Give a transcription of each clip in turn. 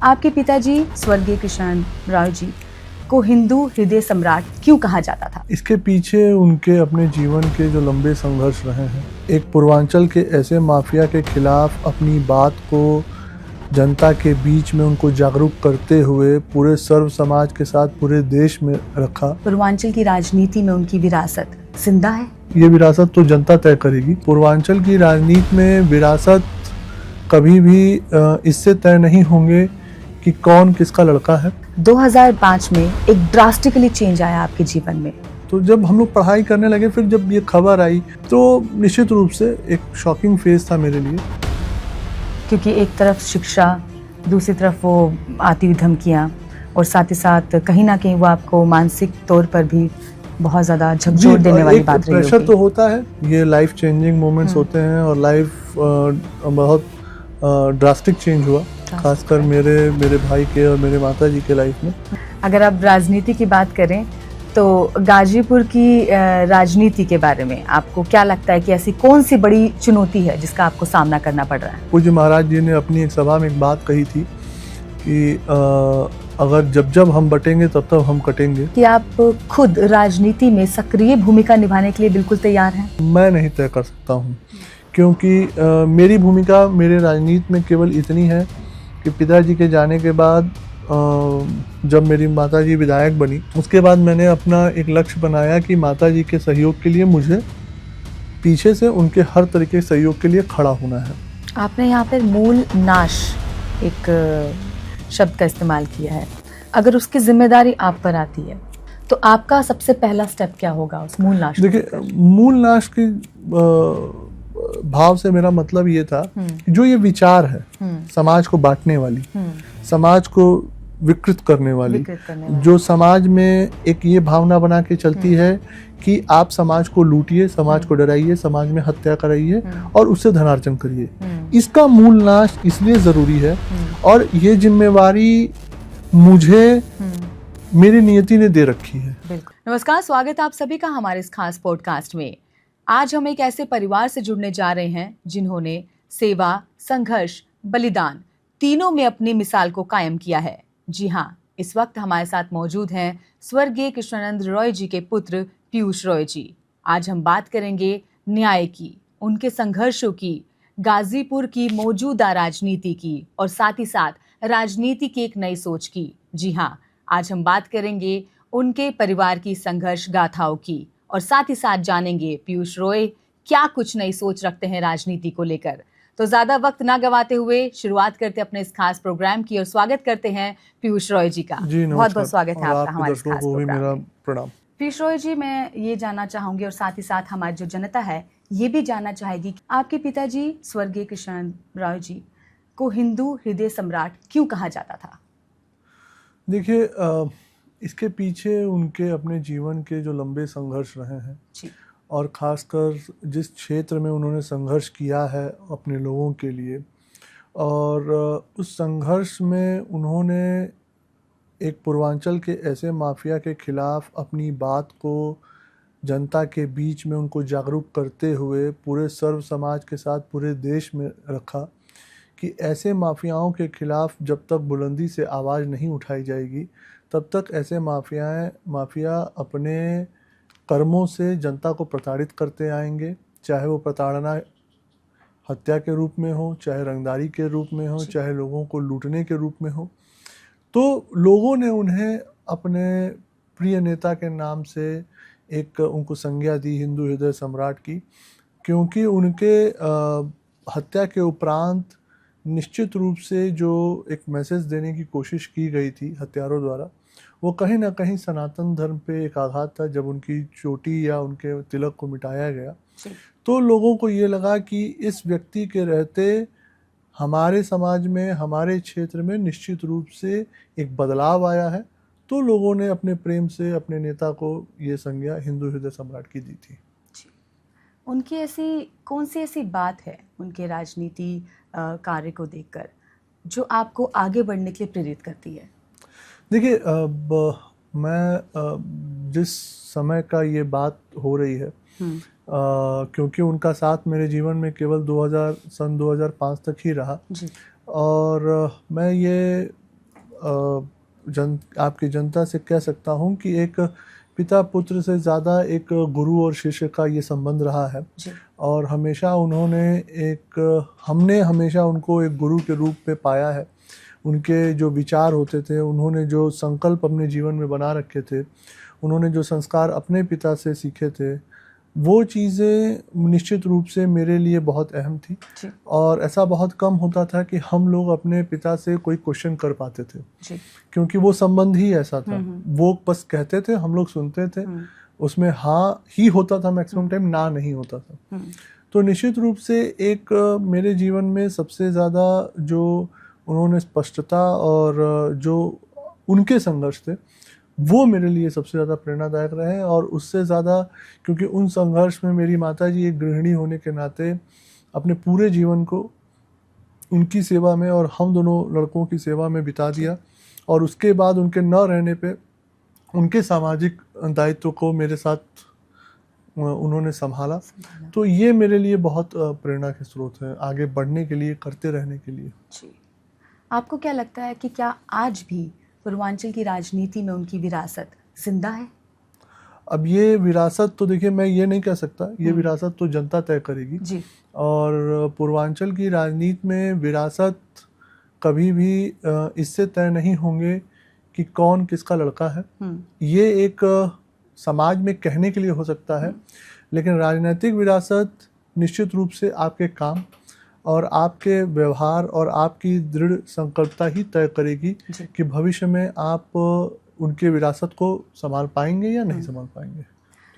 आपके पिताजी स्वर्गीय कृष्णानंद रॉय जी को हिंदू हृदय सम्राट क्यों कहा जाता था? इसके पीछे उनके अपने जीवन के जो लंबे संघर्ष रहे हैं। एक पूर्वांचल के ऐसे माफिया के खिलाफ अपनी बात को जनता के बीच में उनको जागरूक करते हुए पूरे सर्व समाज के साथ पूरे देश में रखा। पूर्वांचल की राजनीति में उनकी विरासत जिंदा है? ये विरासत तो जनता तय करेगी। पूर्वांचल की राजनीति में विरासत कभी भी इससे तय नहीं होंगे कि कौन किसका लड़का है। 2005 में एक ड्रास्टिकली चेंज आया आपके जीवन में। तो जब हम लोग पढ़ाई करने लगे, फिर जब ये खबर आई तो निश्चित रूप से एक शॉकिंग फेज था मेरे लिए। क्योंकि एक तरफ शिक्षा, दूसरी तरफ वो आती हुई धमकियाँ, और साथ ही साथ कहीं ना कहीं वो आपको मानसिक तौर पर भी बहुत ज़्यादा झकझोर देने वाली बात रही होगी। प्रेशर तो होता है, ये लाइफ चेंजिंग मोमेंट्स होते हैं और लाइफ बहुत ड्रास्टिक चेंज हुआ, खासकर मेरे भाई के और मेरे माता जी के लाइफ में। अगर आप राजनीति की बात करें तो गाजीपुर की राजनीति के बारे में आपको क्या लगता है कि ऐसी कौन सी बड़ी चुनौती है जिसका आपको सामना करना पड़ रहा है? पूज्य महाराज जी ने अपनी एक सभा में एक बात कही थी कि अगर जब हम बटेंगे तब हम कटेंगे। कि आप खुद राजनीति में सक्रिय भूमिका निभाने के लिए बिल्कुल तैयार हैं? मैं नहीं तय कर सकता हूँ, क्योंकि मेरी भूमिका मेरे राजनीति में केवल इतनी है कि पिताजी के जाने के बाद जब मेरी माताजी विधायक बनी, उसके बाद मैंने अपना एक लक्ष्य बनाया कि माताजी के सहयोग के लिए मुझे पीछे से उनके हर तरीके के सहयोग के लिए खड़ा होना है। आपने यहाँ पर मूल नाश एक शब्द का इस्तेमाल किया है। अगर उसकी जिम्मेदारी आप पर आती है तो आपका सबसे पहला स्टेप क्या होगा उस मूल नाश? देखिए, मूल नाश की भाव से मेरा मतलब ये था कि जो ये विचार है समाज को बांटने वाली, समाज को विकृत करने वाली, जो समाज में एक ये भावना बना के चलती है कि आप समाज को लूटिए, समाज को डराइए, समाज में हत्या कराइए और उससे धनार्जन करिए, इसका मूल नाश इसलिए जरूरी है। और ये जिम्मेवारी मुझे मेरी नियति ने दे रखी है। नमस्कार, स्वागत है आप सभी का हमारे इस खास पॉडकास्ट में। आज हम एक ऐसे परिवार से जुड़ने जा रहे हैं जिन्होंने सेवा, संघर्ष, बलिदान तीनों में अपनी मिसाल को कायम किया है। जी हाँ, इस वक्त हमारे साथ मौजूद हैं स्वर्गीय कृष्णानंद रॉय जी के पुत्र पीयूष रॉय जी। आज हम बात करेंगे न्याय की, उनके संघर्षों की, गाजीपुर की मौजूदा राजनीति की और साथ ही साथ राजनीति की एक नई सोच की। जी हाँ, आज हम बात करेंगे उनके परिवार की संघर्ष गाथाओं की और साथ ही साथ जानेंगे पीयूष रॉय क्या कुछ नई सोच रखते हैं राजनीति को लेकर। तो ज्यादा वक्त ना गवाते हुए शुरुआत करते अपने इस खास प्रोग्राम की और स्वागत करते हैं पीयूष रॉय जी का। बहुत बहुत स्वागत है आपका हमारे इस खास प्रोग्राम में। पीयूष रॉय जी, मैं ये जानना चाहूंगी और साथ ही साथ हमारी जो जनता है ये भी जानना चाहेगी कि आपके पिताजी स्वर्गीय कृष्णानंद रॉय जी को हिंदू हृदय सम्राट क्यों कहा जाता था? देखिए, इसके पीछे उनके अपने जीवन के जो लंबे संघर्ष रहे हैं जी। और ख़ासकर जिस क्षेत्र में उन्होंने संघर्ष किया है अपने लोगों के लिए, और उस संघर्ष में उन्होंने एक पूर्वांचल के ऐसे माफिया के खिलाफ अपनी बात को जनता के बीच में उनको जागरूक करते हुए पूरे सर्व समाज के साथ पूरे देश में रखा कि ऐसे माफियाओं के खिलाफ जब तक बुलंदी से आवाज़ नहीं उठाई जाएगी तब तक ऐसे माफिया अपने कर्मों से जनता को प्रताड़ित करते आएंगे, चाहे वो प्रताड़ना हत्या के रूप में हो, चाहे रंगदारी के रूप में हो, चाहे लोगों को लूटने के रूप में हो। तो लोगों ने उन्हें अपने प्रिय नेता के नाम से एक उनको संज्ञा दी हिंदू हृदय सम्राट की, क्योंकि उनके हत्या के उपरांत निश्चित रूप से जो एक मैसेज देने की कोशिश की गई थी हत्यारों द्वारा, वो कहीं ना कहीं सनातन धर्म पे एक आघात था। जब उनकी चोटी या उनके तिलक को मिटाया गया तो लोगों को ये लगा कि इस व्यक्ति के रहते हमारे समाज में, हमारे क्षेत्र में निश्चित रूप से एक बदलाव आया है। तो लोगों ने अपने प्रेम से अपने नेता को ये संज्ञा हिंदू हृदय सम्राट की दी थी। उनकी ऐसी कौन सी ऐसी बात है उनके राजनीति कार्य को देखकर जो आपको आगे बढ़ने के लिए प्रेरित करती है? देखिए, मैं जिस समय का ये बात हो रही है, क्योंकि उनका साथ मेरे जीवन में केवल सन 2005 तक ही रहा, और मैं ये आपकी जनता से कह सकता हूँ कि एक पिता पुत्र से ज़्यादा एक गुरु और शिष्य का ये संबंध रहा है। जी। और हमेशा हमने हमेशा उनको एक गुरु के रूप में पाया है। उनके जो विचार होते थे, उन्होंने जो संकल्प अपने जीवन में बना रखे थे, उन्होंने जो संस्कार अपने पिता से सीखे थे, वो चीज़ें निश्चित रूप से मेरे लिए बहुत अहम थी। जी। और ऐसा बहुत कम होता था कि हम लोग अपने पिता से कोई क्वेश्चन कर पाते थे, जी। क्योंकि वो संबंध ही ऐसा था। वो बस कहते थे, हम लोग सुनते थे, उसमें हाँ ही होता था, मैक्सिमम टाइम ना नहीं होता था। तो निश्चित रूप से एक मेरे जीवन में सबसे ज़्यादा जो उन्होंने स्पष्टता और जो उनके संघर्ष थे, वो मेरे लिए सबसे ज़्यादा प्रेरणादायक रहे। और उससे ज़्यादा क्योंकि उन संघर्ष में मेरी माताजी एक गृहिणी होने के नाते अपने पूरे जीवन को उनकी सेवा में और हम दोनों लड़कों की सेवा में बिता दिया। और उसके बाद उनके न रहने पे उनके सामाजिक दायित्व को मेरे साथ उन्होंने संभाला। तो ये मेरे लिए बहुत प्रेरणा के स्रोत है आगे बढ़ने के लिए, करते रहने के लिए। जी। आपको क्या लगता है कि क्या आज भी पूर्वांचल की राजनीति में उनकी विरासत जिंदा है? अब ये विरासत तो देखिए, मैं ये नहीं कह सकता, ये विरासत तो जनता तय करेगी। जी। और पूर्वांचल की राजनीति में विरासत कभी भी इससे तय नहीं होंगे कि कौन किसका लड़का है। ये एक समाज में कहने के लिए हो सकता है, लेकिन राजनीतिक विरासत निश्चित रूप से आपके काम और आपके व्यवहार और आपकी दृढ़ संकल्पता ही तय करेगी कि भविष्य में आप उनके विरासत को संभाल पाएंगे या नहीं संभाल पाएंगे।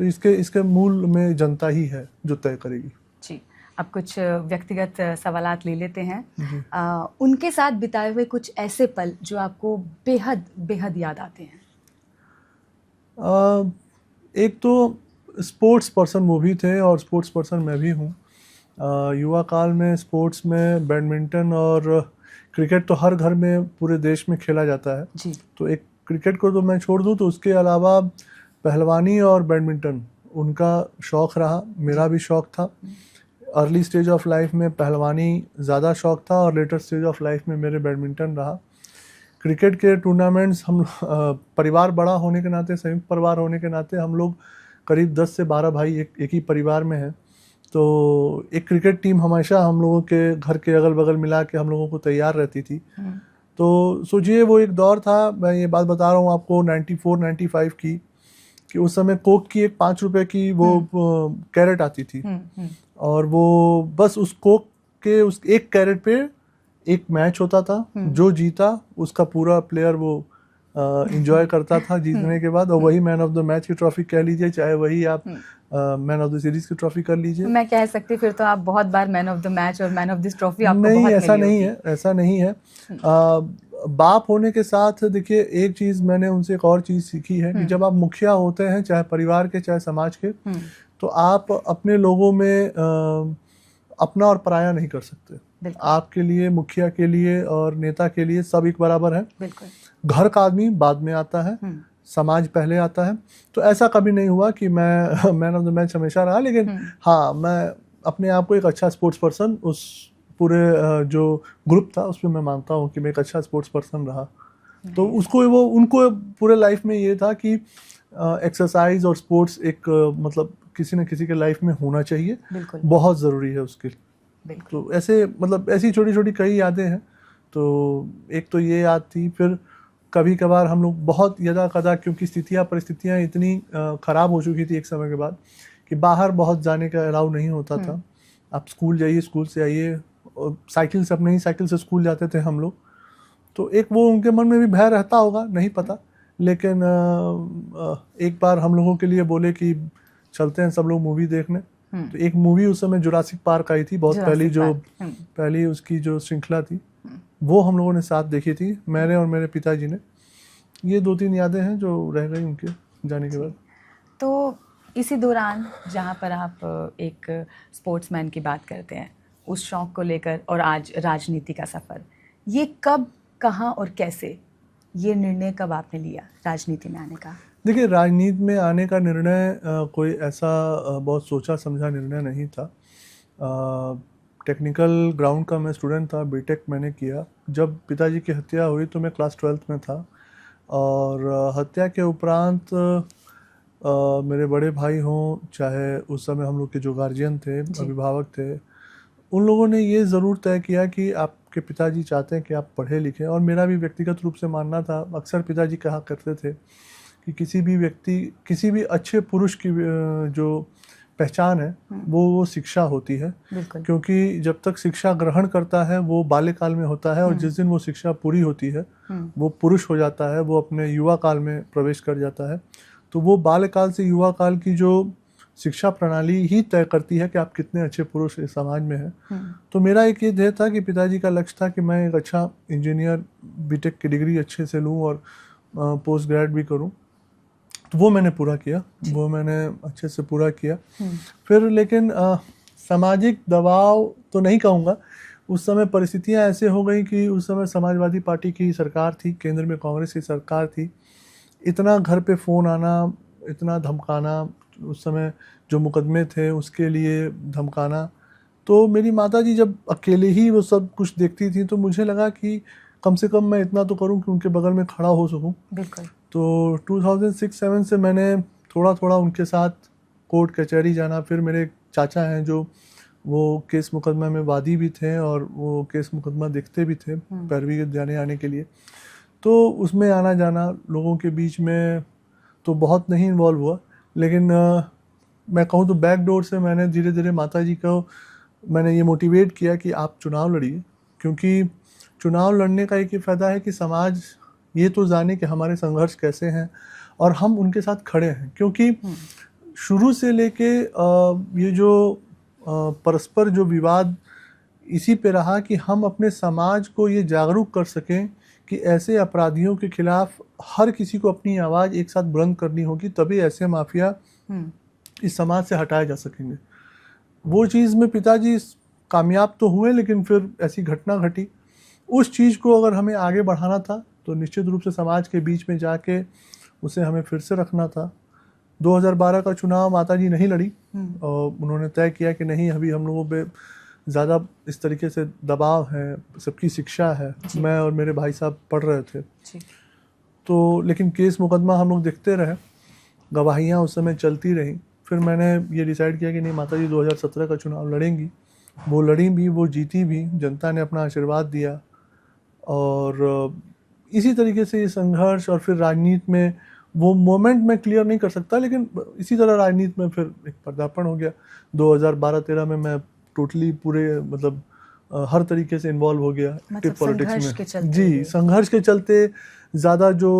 तो इसके मूल में जनता ही है जो तय करेगी। जी। अब कुछ व्यक्तिगत सवालात ले लेते हैं। उनके साथ बिताए हुए कुछ ऐसे पल जो आपको बेहद बेहद याद आते हैं? एक तो स्पोर्ट्स पर्सन वो भी थे और स्पोर्ट्स पर्सन मैं भी हूँ। युवा काल में स्पोर्ट्स में बैडमिंटन और क्रिकेट तो हर घर में पूरे देश में खेला जाता है। जी। तो एक क्रिकेट को तो मैं छोड़ दूँ, तो उसके अलावा पहलवानी और बैडमिंटन उनका शौक़ रहा, मेरा भी शौक़ था। अर्ली स्टेज ऑफ लाइफ में पहलवानी ज़्यादा शौक़ था और लेटर स्टेज ऑफ लाइफ में मेरे बैडमिंटन रहा। क्रिकेट के टूर्नामेंट्स हम परिवार बड़ा होने के नाते, संयुक्त परिवार होने के नाते हम लोग करीब 10 से 12 भाई एक ही परिवार में हैं। तो एक क्रिकेट टीम हमेशा हम लोगों के घर के अगल बगल मिला के हम लोगों को तैयार रहती थी। तो सोचिए वो एक दौर था, मैं ये बात बता रहा हूँ आपको 94-95 की, कि उस समय कोक की एक 5 रुपए की वो कैरेट आती थी। और वो बस उस कोक के उस एक कैरेट पे एक मैच होता था। जो जीता उसका पूरा प्लेयर वो एंजॉय करता था जीतने के बाद, और वही मैन ऑफ द मैच की ट्रॉफी कह लीजिए, चाहे वही आप मैन ऑफ द सीरीज की ट्रॉफी कर लीजिए। मैं कह सकती फिर तो आप बहुत बार मैन ऑफ द मैच और मैन ऑफ दिस ट्रॉफी आपको नहीं, बहुत ऐसा मिली नहीं होगी। है, ऐसा नहीं है। बाप होने के साथ देखिए, एक चीज़ मैंने उनसे एक और चीज़ सीखी है कि जब आप मुखिया होते हैं, चाहे परिवार के चाहे समाज के, तो आप अपने लोगों में अपना और पराया नहीं कर सकते। आपके लिए, मुखिया के लिए और नेता के लिए सब एक बराबर है। बिल्कुल। घर का आदमी बाद में आता है, समाज पहले आता है। तो ऐसा कभी नहीं हुआ कि मैं मैन ऑफ द मैच हमेशा रहा, लेकिन हाँ, मैं अपने आप को एक अच्छा स्पोर्ट्स पर्सन उस पूरे जो ग्रुप था उसमें मैं मानता हूँ कि मैं एक अच्छा स्पोर्ट्स पर्सन रहा। तो उनको पूरे लाइफ में ये था कि एक्सरसाइज और स्पोर्ट्स एक मतलब किसी न किसी के लाइफ में होना चाहिए, बहुत ज़रूरी है उसके लिए। तो ऐसे मतलब ऐसी छोटी छोटी कई यादें हैं। तो एक तो ये याद थी। फिर कभी कभार हम लोग बहुत यदा कदा, क्योंकि परिस्थितियाँ इतनी ख़राब हो चुकी थी एक समय के बाद कि बाहर बहुत जाने का अलाउ नहीं होता था। आप स्कूल जाइए, स्कूल से आइए, साइकिल से, अपने ही साइकिल से स्कूल जाते थे हम लोग। तो एक वो उनके मन में भी भय रहता होगा, नहीं पता। लेकिन एक बार हम लोगों के लिए बोले कि चलते हैं सब लोग मूवी देखने। तो एक मूवी उस समय जुरासिक पार्क आई थी, बहुत पहली उसकी जो श्रृंखला थी, वो हम लोगों ने साथ देखी थी, मेरे और मेरे पिताजी ने। ये 2-3 यादें हैं जो रह गई उनके जाने के बाद। तो इसी दौरान जहाँ पर आप एक स्पोर्ट्समैन की बात करते हैं, उस शौक़ को लेकर और आज राजनीति का सफ़र, ये कब, कहाँ और कैसे, ये निर्णय कब आपने लिया राजनीति में आने का? देखिए, राजनीति में आने का निर्णय कोई ऐसा बहुत सोचा समझा निर्णय नहीं था। टेक्निकल ग्राउंड का मैं स्टूडेंट था, बीटेक मैंने किया। जब पिताजी की हत्या हुई तो मैं क्लास 12th में था, और हत्या के उपरांत मेरे बड़े भाई हों, चाहे उस समय हम लोग के जो गार्जियन थे, अभिभावक थे, उन लोगों ने ये ज़रूर तय किया कि आपके पिताजी चाहते हैं कि आप पढ़े लिखें। और मेरा भी व्यक्तिगत रूप से मानना था, अक्सर पिताजी कहा करते थे कि किसी भी व्यक्ति, किसी भी अच्छे पुरुष की जो पहचान है वो शिक्षा होती है, क्योंकि जब तक शिक्षा ग्रहण करता है वो बाल्यकाल में होता है, और जिस दिन वो शिक्षा पूरी होती है वो पुरुष हो जाता है, वो अपने युवा काल में प्रवेश कर जाता है। तो वो बाल्यकाल से युवा काल की जो शिक्षा प्रणाली ही तय करती है कि आप कितने अच्छे पुरुष इस समाज में हैं। तो मेरा एक ये ध्येय था कि पिताजी का लक्ष्य था कि मैं एक अच्छा इंजीनियर, बीटेक की डिग्री अच्छे से लूँ और पोस्ट ग्रेड भी करूँ। तो वो मैंने पूरा किया, वो मैंने अच्छे से पूरा किया। फिर लेकिन सामाजिक दबाव तो नहीं कहूँगा, उस समय परिस्थितियाँ ऐसे हो गई कि उस समय समाजवादी पार्टी की सरकार थी, केंद्र में कांग्रेस की सरकार थी। इतना घर पे फ़ोन आना, इतना धमकाना, उस समय जो मुकदमे थे उसके लिए धमकाना। तो मेरी माताजी जब अकेले ही वो सब कुछ देखती थी तो मुझे लगा कि कम से कम मैं इतना तो करूं कि उनके बगल में खड़ा हो सकूं। बिल्कुल। तो 2006-07 से मैंने थोड़ा थोड़ा उनके साथ कोर्ट कचहरी जाना। फिर मेरे चाचा हैं जो वो केस मुकदमा में वादी भी थे और वो केस मुकदमा देखते भी थे पैरवी जाने आने के लिए। तो उसमें आना जाना लोगों के बीच में तो बहुत नहीं इन्वॉल्व हुआ, लेकिन मैं कहूँ तो बैक डोर से मैंने धीरे धीरे माताजी को मैंने ये मोटिवेट किया कि आप चुनाव लड़िए, क्योंकि चुनाव लड़ने का एक ही फ़ायदा है कि समाज ये तो जाने कि हमारे संघर्ष कैसे हैं और हम उनके साथ खड़े हैं। क्योंकि शुरू से लेके ये जो परस्पर जो विवाद इसी पे रहा कि हम अपने समाज को ये जागरूक कर सकें कि ऐसे अपराधियों के खिलाफ हर किसी को अपनी आवाज़ एक साथ बुलंद करनी होगी, तभी ऐसे माफिया इस समाज से हटाए जा सकेंगे। वो चीज़ में पिताजी कामयाब तो हुए, लेकिन फिर ऐसी घटना घटी। उस चीज़ को अगर हमें आगे बढ़ाना था तो निश्चित रूप से समाज के बीच में जाके उसे हमें फिर से रखना था। 2012 का चुनाव माताजी नहीं लड़ी और उन्होंने तय किया कि नहीं, अभी हम लोगों पे ज़्यादा इस तरीके से दबाव है, सबकी शिक्षा है। मैं और मेरे भाई साहब पढ़ रहे थे तो, लेकिन केस मुकदमा हम लोग देखते रहे, गवाहियाँ उस समय चलती रहीं। फिर मैंने ये डिसाइड किया कि नहीं, माताजी 2017 का चुनाव लड़ेंगी। वो लड़ी भी, वो जीती भी, जनता ने अपना आशीर्वाद दिया। और इसी तरीके से ये संघर्ष और फिर राजनीति में वो मोमेंट मैं क्लियर नहीं कर सकता, लेकिन इसी तरह राजनीति में फिर एक पदार्पण हो गया। 2012-13 में मैं टोटली पूरे मतलब हर तरीके से इन्वॉल्व हो गया एक्टिव पॉलिटिक्स में। जी, संघर्ष के चलते ज़्यादा जो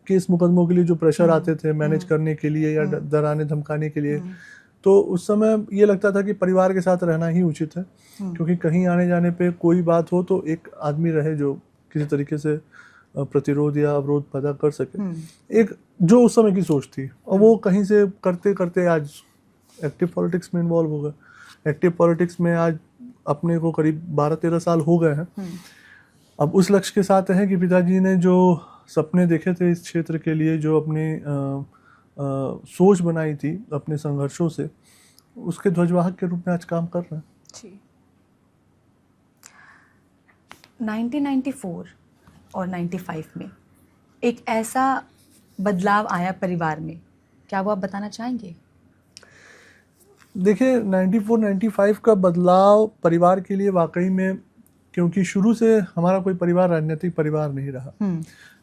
केस मुकदमों के लिए जो प्रेशर आते थे मैनेज करने के लिए या डराने धमकाने के लिए, तो उस समय ये लगता था कि परिवार के साथ रहना ही उचित है, क्योंकि कहीं आने जाने पे कोई बात हो तो एक आदमी रहे जो किसी तरीके से प्रतिरोध या अवरोध पैदा कर सके। एक जो उस समय की सोच थी, और वो कहीं से करते करते आज एक्टिव पॉलिटिक्स में इन्वॉल्व हो गए। एक्टिव पॉलिटिक्स में आज अपने को करीब 12-13 साल हो गए हैं। अब उस लक्ष्य के साथ है कि पिताजी ने जो सपने देखे थे इस क्षेत्र के लिए, जो अपनी सोच बनाई थी अपने संघर्षों से, उसके ध्वजवाहक के रूप में आज काम कर रहे हैं। जी। 1994 और 95 में एक ऐसा बदलाव आया परिवार में, क्या वो आप बताना चाहेंगे? देखिए, 94-95 का बदलाव परिवार के लिए वाकई में, क्योंकि शुरू से हमारा कोई परिवार राजनीतिक परिवार नहीं रहा।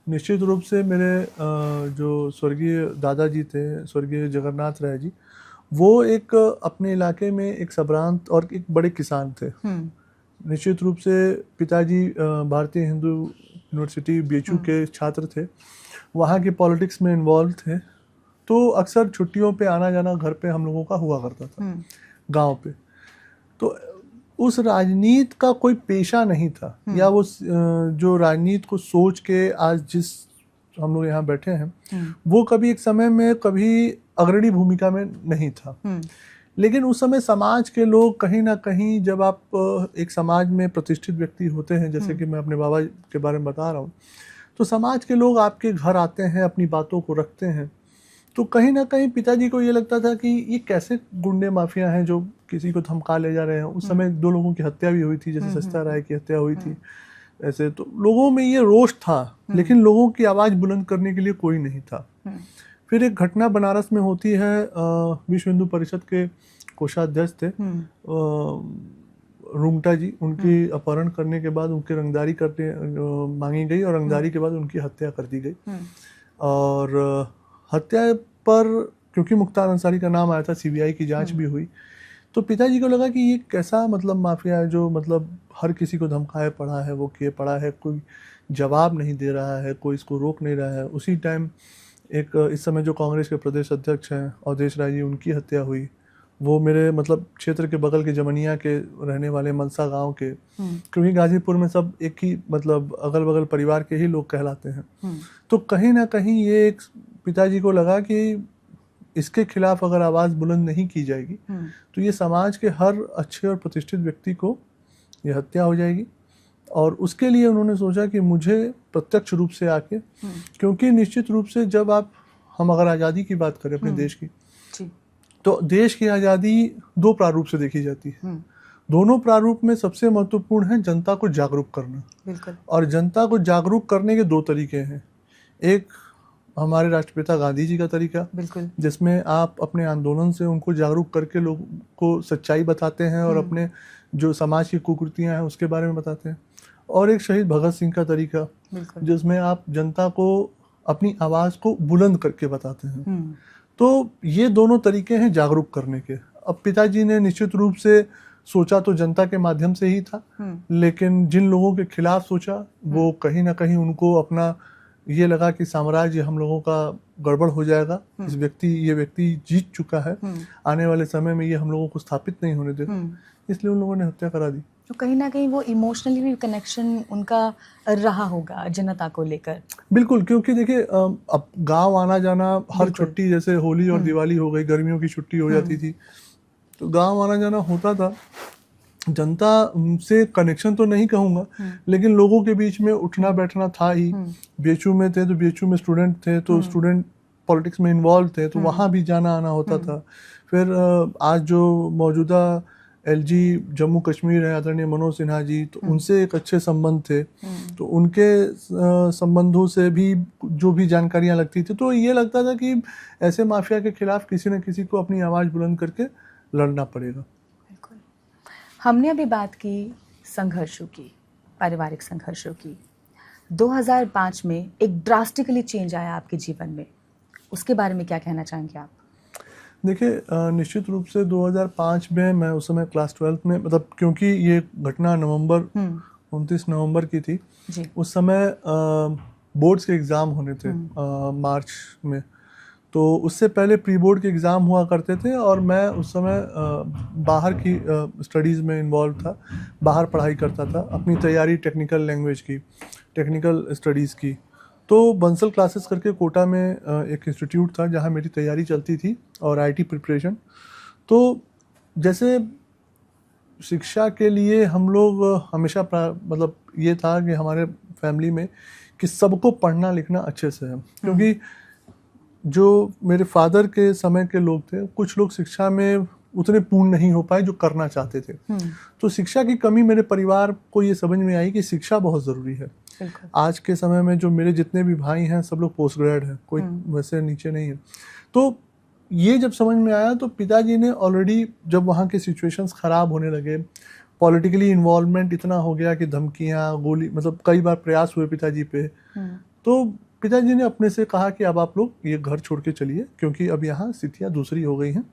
निश्चित रूप से मेरे जो स्वर्गीय दादाजी थे, स्वर्गीय जगन्नाथ राय जी, वो एक अपने इलाके में एक संभ्रांत और एक बड़े किसान थे। निश्चित रूप से पिताजी भारतीय हिंदू यूनिवर्सिटी BHU के छात्र थे, वहाँ के पॉलिटिक्स में इन्वॉल्व थे। तो अक्सर छुट्टियों पे आना जाना घर पे हम लोगों का हुआ करता था, गांव पे। तो उस राजनीति का कोई पेशा नहीं था, या वो जो राजनीति को सोच के आज जिस हम लोग यहाँ बैठे हैं, वो कभी एक समय में कभी अग्रणी भूमिका में नहीं था। लेकिन उस समय समाज के लोग कहीं ना कहीं, जब आप एक समाज में प्रतिष्ठित व्यक्ति होते हैं, जैसे कि मैं अपने बाबा के बारे में बता रहा हूँ, तो समाज के लोग आपके घर आते हैं, अपनी बातों को रखते हैं। तो कहीं ना कहीं पिताजी को ये लगता था कि ये कैसे गुंडे माफिया हैं जो किसी को धमका ले जा रहे हैं। उस समय 2 लोगों की हत्या भी हुई थी, जैसे सस्ता राय की हत्या हुई थी। ऐसे तो लोगों में ये रोष था, लेकिन लोगों की आवाज़ बुलंद करने के लिए कोई नहीं था। फिर एक घटना बनारस में होती है, विश्व हिंदू परिषद के कोषाध्यक्ष थे रुंगटा जी, उनकी अपहरण करने के बाद उनकी रंगदारी करने मांगी गई और रंगदारी के बाद उनकी हत्या कर दी गई। और हत्या पर क्योंकि मुख्तार अंसारी का नाम आया था, सीबीआई की जांच भी हुई, तो पिताजी को लगा कि ये कैसा मतलब माफिया है जो मतलब हर किसी को धमकाए पड़ा है, वो किए पड़ा है, कोई जवाब नहीं दे रहा है, कोई इसको रोक नहीं रहा है। उसी टाइम एक इस समय जो कांग्रेस के प्रदेश अध्यक्ष हैं अवधेश राय जी, उनकी हत्या हुई। वो मेरे मतलब क्षेत्र के बगल के जमनिया के रहने वाले मनसा गांव के, क्योंकि गाजीपुर में सब एक ही मतलब अगल बगल परिवार के ही लोग कहलाते हैं। तो कहीं ना कहीं ये एक पिताजी को लगा कि इसके खिलाफ अगर आवाज़ बुलंद नहीं की जाएगी तो ये समाज के हर अच्छे और प्रतिष्ठित व्यक्ति को ये हत्या हो जाएगी। और उसके लिए उन्होंने सोचा कि मुझे प्रत्यक्ष रूप से आके, क्योंकि निश्चित रूप से जब हम अगर आज़ादी की बात करें अपने देश की, तो देश की आज़ादी 2 प्रारूप से देखी जाती है। दोनों प्रारूप में सबसे महत्वपूर्ण है जनता को जागरूक करना। बिल्कुल। और जनता को जागरूक करने के 2 तरीके हैं। एक हमारे राष्ट्रपिता गांधी जी का तरीका, बिल्कुल, जिसमें आप अपने आंदोलन से उनको जागरूक करके लोगों को सच्चाई बताते हैं और अपने जो समाज की कुकृतियां हैं उसके बारे में बताते हैं। और एक शहीद भगत सिंह का तरीका, जिसमें आप जनता को अपनी आवाज़ को बुलंद करके बताते हैं। तो ये दोनों तरीके हैं जागरूक करने के। अब पिताजी ने निश्चित रूप से सोचा तो जनता के माध्यम से ही था, लेकिन जिन लोगों के खिलाफ सोचा वो कहीं ना कहीं उनको अपना ये लगा कि साम्राज्य हम लोगों का गड़बड़ हो जाएगा, ये व्यक्ति जीत चुका है, आने वाले समय में ये हम लोगों को स्थापित नहीं होने देगा, इसलिए उन लोगों ने हत्या करा दी। तो कहीं ना कहीं वो इमोशनली भी कनेक्शन उनका रहा होगा जनता को लेकर। बिल्कुल, क्योंकि देखिए अब गांव आना जाना, हर छुट्टी जैसे होली और दिवाली हो गई, गर्मियों की छुट्टी हो जाती थी, तो गांव आना जाना होता था। जनता से कनेक्शन तो नहीं कहूँगा, लेकिन लोगों के बीच में उठना बैठना था ही। बीएचयू में थे तो बीएचयू में स्टूडेंट थे तो स्टूडेंट पॉलिटिक्स में इन्वॉल्व थे, तो वहाँ भी जाना आना होता था। फिर आज जो मौजूदा एलजी जम्मू कश्मीर है आदरणीय मनोज सिन्हा जी, तो उनसे एक अच्छे संबंध थे, तो उनके संबंधों से भी जो भी जानकारियाँ लगती थी, तो ये लगता था कि ऐसे माफिया के खिलाफ किसी न किसी को अपनी आवाज़ बुलंद करके लड़ना पड़ेगा। बिल्कुल। हमने अभी बात की संघर्षों की, पारिवारिक संघर्षों की। 2005 में एक ड्रास्टिकली चेंज आया आपके जीवन में, उसके बारे में क्या कहना चाहेंगे आप? देखिए, निश्चित रूप से 2005 में मैं उस समय क्लास 12th में, मतलब क्योंकि ये घटना 29 नवंबर की थी जी। उस समय बोर्ड्स के एग्ज़ाम होने थे मार्च में, तो उससे पहले प्री बोर्ड के एग्ज़ाम हुआ करते थे और मैं उस समय बाहर की स्टडीज़ में इन्वॉल्व था, बाहर पढ़ाई करता था, अपनी तैयारी टेक्निकल लैंग्वेज की, टेक्निकल स्टडीज़ की। तो बंसल क्लासेस करके कोटा में एक इंस्टीट्यूट था जहाँ मेरी तैयारी चलती थी और आईटी प्रिपरेशन। तो जैसे शिक्षा के लिए हम लोग हमेशा मतलब ये था कि हमारे फैमिली में कि सबको पढ़ना लिखना अच्छे से है, क्योंकि जो मेरे फादर के समय के लोग थे, कुछ लोग शिक्षा में उतने पूर्ण नहीं हो पाए जो करना चाहते थे। तो शिक्षा की कमी मेरे परिवार को ये समझ में आई कि शिक्षा बहुत ज़रूरी है। आज के समय में जो मेरे जितने भी भाई हैं सब लोग पोस्ट ग्रेड हैं, कोई वैसे नीचे नहीं है। तो ये जब समझ में आया तो पिताजी ने ऑलरेडी, जब वहाँ के सिचुएशंस ख़राब होने लगे, पॉलिटिकली इन्वॉल्वमेंट इतना हो गया कि धमकियाँ, गोली, मतलब कई बार प्रयास हुए पिताजी पे, तो पिताजी ने अपने से कहा कि अब आप लोग ये घर छोड़ के चलिए, क्योंकि अब यहाँ स्थितियाँ दूसरी हो गई हैं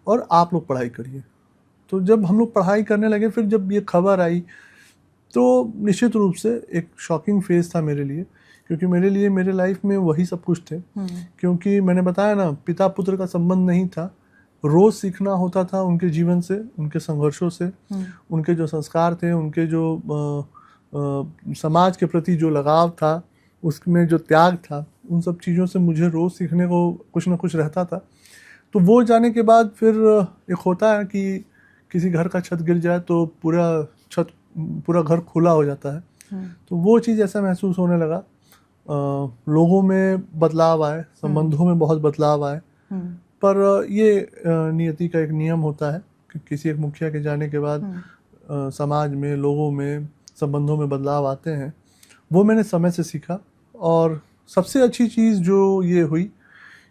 और आप लोग पढ़ाई करिए। तो जब हम लोग पढ़ाई करने लगे, फिर जब ये खबर आई तो निश्चित रूप से एक शॉकिंग फेज था मेरे लिए, क्योंकि मेरे लिए मेरे लाइफ में वही सब कुछ थे। क्योंकि मैंने बताया ना, पिता पुत्र का संबंध नहीं था, रोज़ सीखना होता था उनके जीवन से, उनके संघर्षों से, उनके जो संस्कार थे, उनके जो समाज के प्रति जो लगाव था, उसमें जो त्याग था, उन सब चीज़ों से मुझे रोज़ सीखने को कुछ ना कुछ रहता था। तो वो जाने के बाद फिर एक होता है कि किसी घर का छत गिर जाए तो पूरा घर खुला हो जाता है। तो वो चीज़ ऐसा महसूस होने लगा। लोगों में बदलाव आए, संबंधों में बहुत बदलाव आए, पर ये नियति का एक नियम होता है कि किसी एक मुखिया के जाने के बाद समाज में, लोगों में, संबंधों में बदलाव आते हैं, वो मैंने समय से सीखा। और सबसे अच्छी चीज़ जो ये हुई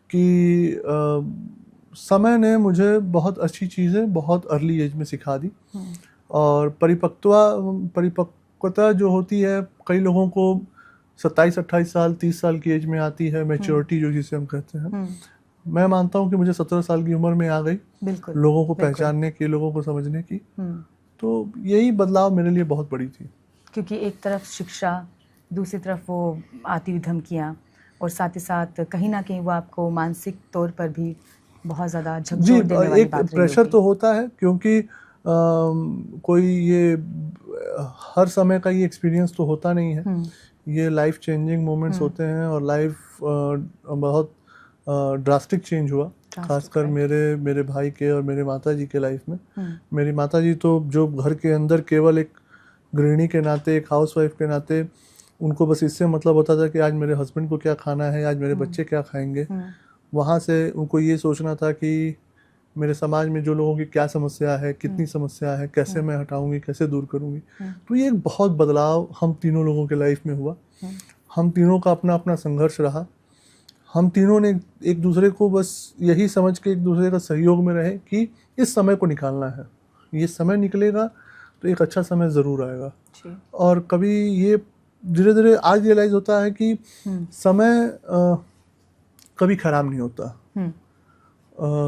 कि समय ने मुझे बहुत अच्छी चीज़ें बहुत अर्ली एज में सिखा दी। और परिपक्वता जो होती है कई लोगों को 27-28 साल 30 साल की एज में आती है, मैच्योरिटी जो जिसे हम कहते हैं। मैं मानता हूँ कि मुझे 17 साल की उम्र में आ गई लोगों को पहचानने की, लोगों को समझने की। तो यही बदलाव मेरे लिए बहुत बड़ी थी, क्योंकि एक तरफ शिक्षा, दूसरी तरफ वो आती हुई धमकियाँ, और साथ ही साथ कहीं ना कहीं वो आपको मानसिक तौर पर भी बहुत ज़्यादा झकझोर देने वाली बात रही होगी। प्रेशर तो होता है, क्योंकि कोई ये हर समय का ये एक्सपीरियंस तो होता नहीं है। ये लाइफ चेंजिंग मोमेंट्स होते हैं, और लाइफ बहुत ड्रास्टिक चेंज हुआ, खासकर मेरे भाई के और मेरे माताजी के लाइफ में। मेरी माताजी तो जो घर के अंदर केवल एक गृहिणी के नाते, एक हाउसवाइफ के नाते, उनको बस इससे मतलब होता था कि आज मेरे हस्बैंड को क्या खाना है, आज मेरे बच्चे क्या खाएंगे। वहाँ से उनको ये सोचना था कि मेरे समाज में जो लोगों की क्या समस्या है, कितनी समस्या है, कैसे मैं हटाऊंगी, कैसे दूर करूंगी। तो ये एक बहुत बदलाव हम तीनों लोगों के लाइफ में हुआ। हम तीनों का अपना अपना संघर्ष रहा। हम तीनों ने एक दूसरे को बस यही समझ के एक दूसरे का सहयोग में रहे कि इस समय को निकालना है, ये समय निकलेगा तो एक अच्छा समय ज़रूर आएगा। और कभी ये धीरे धीरे आज रियलाइज़ होता है कि समय कभी ख़राब नहीं होता।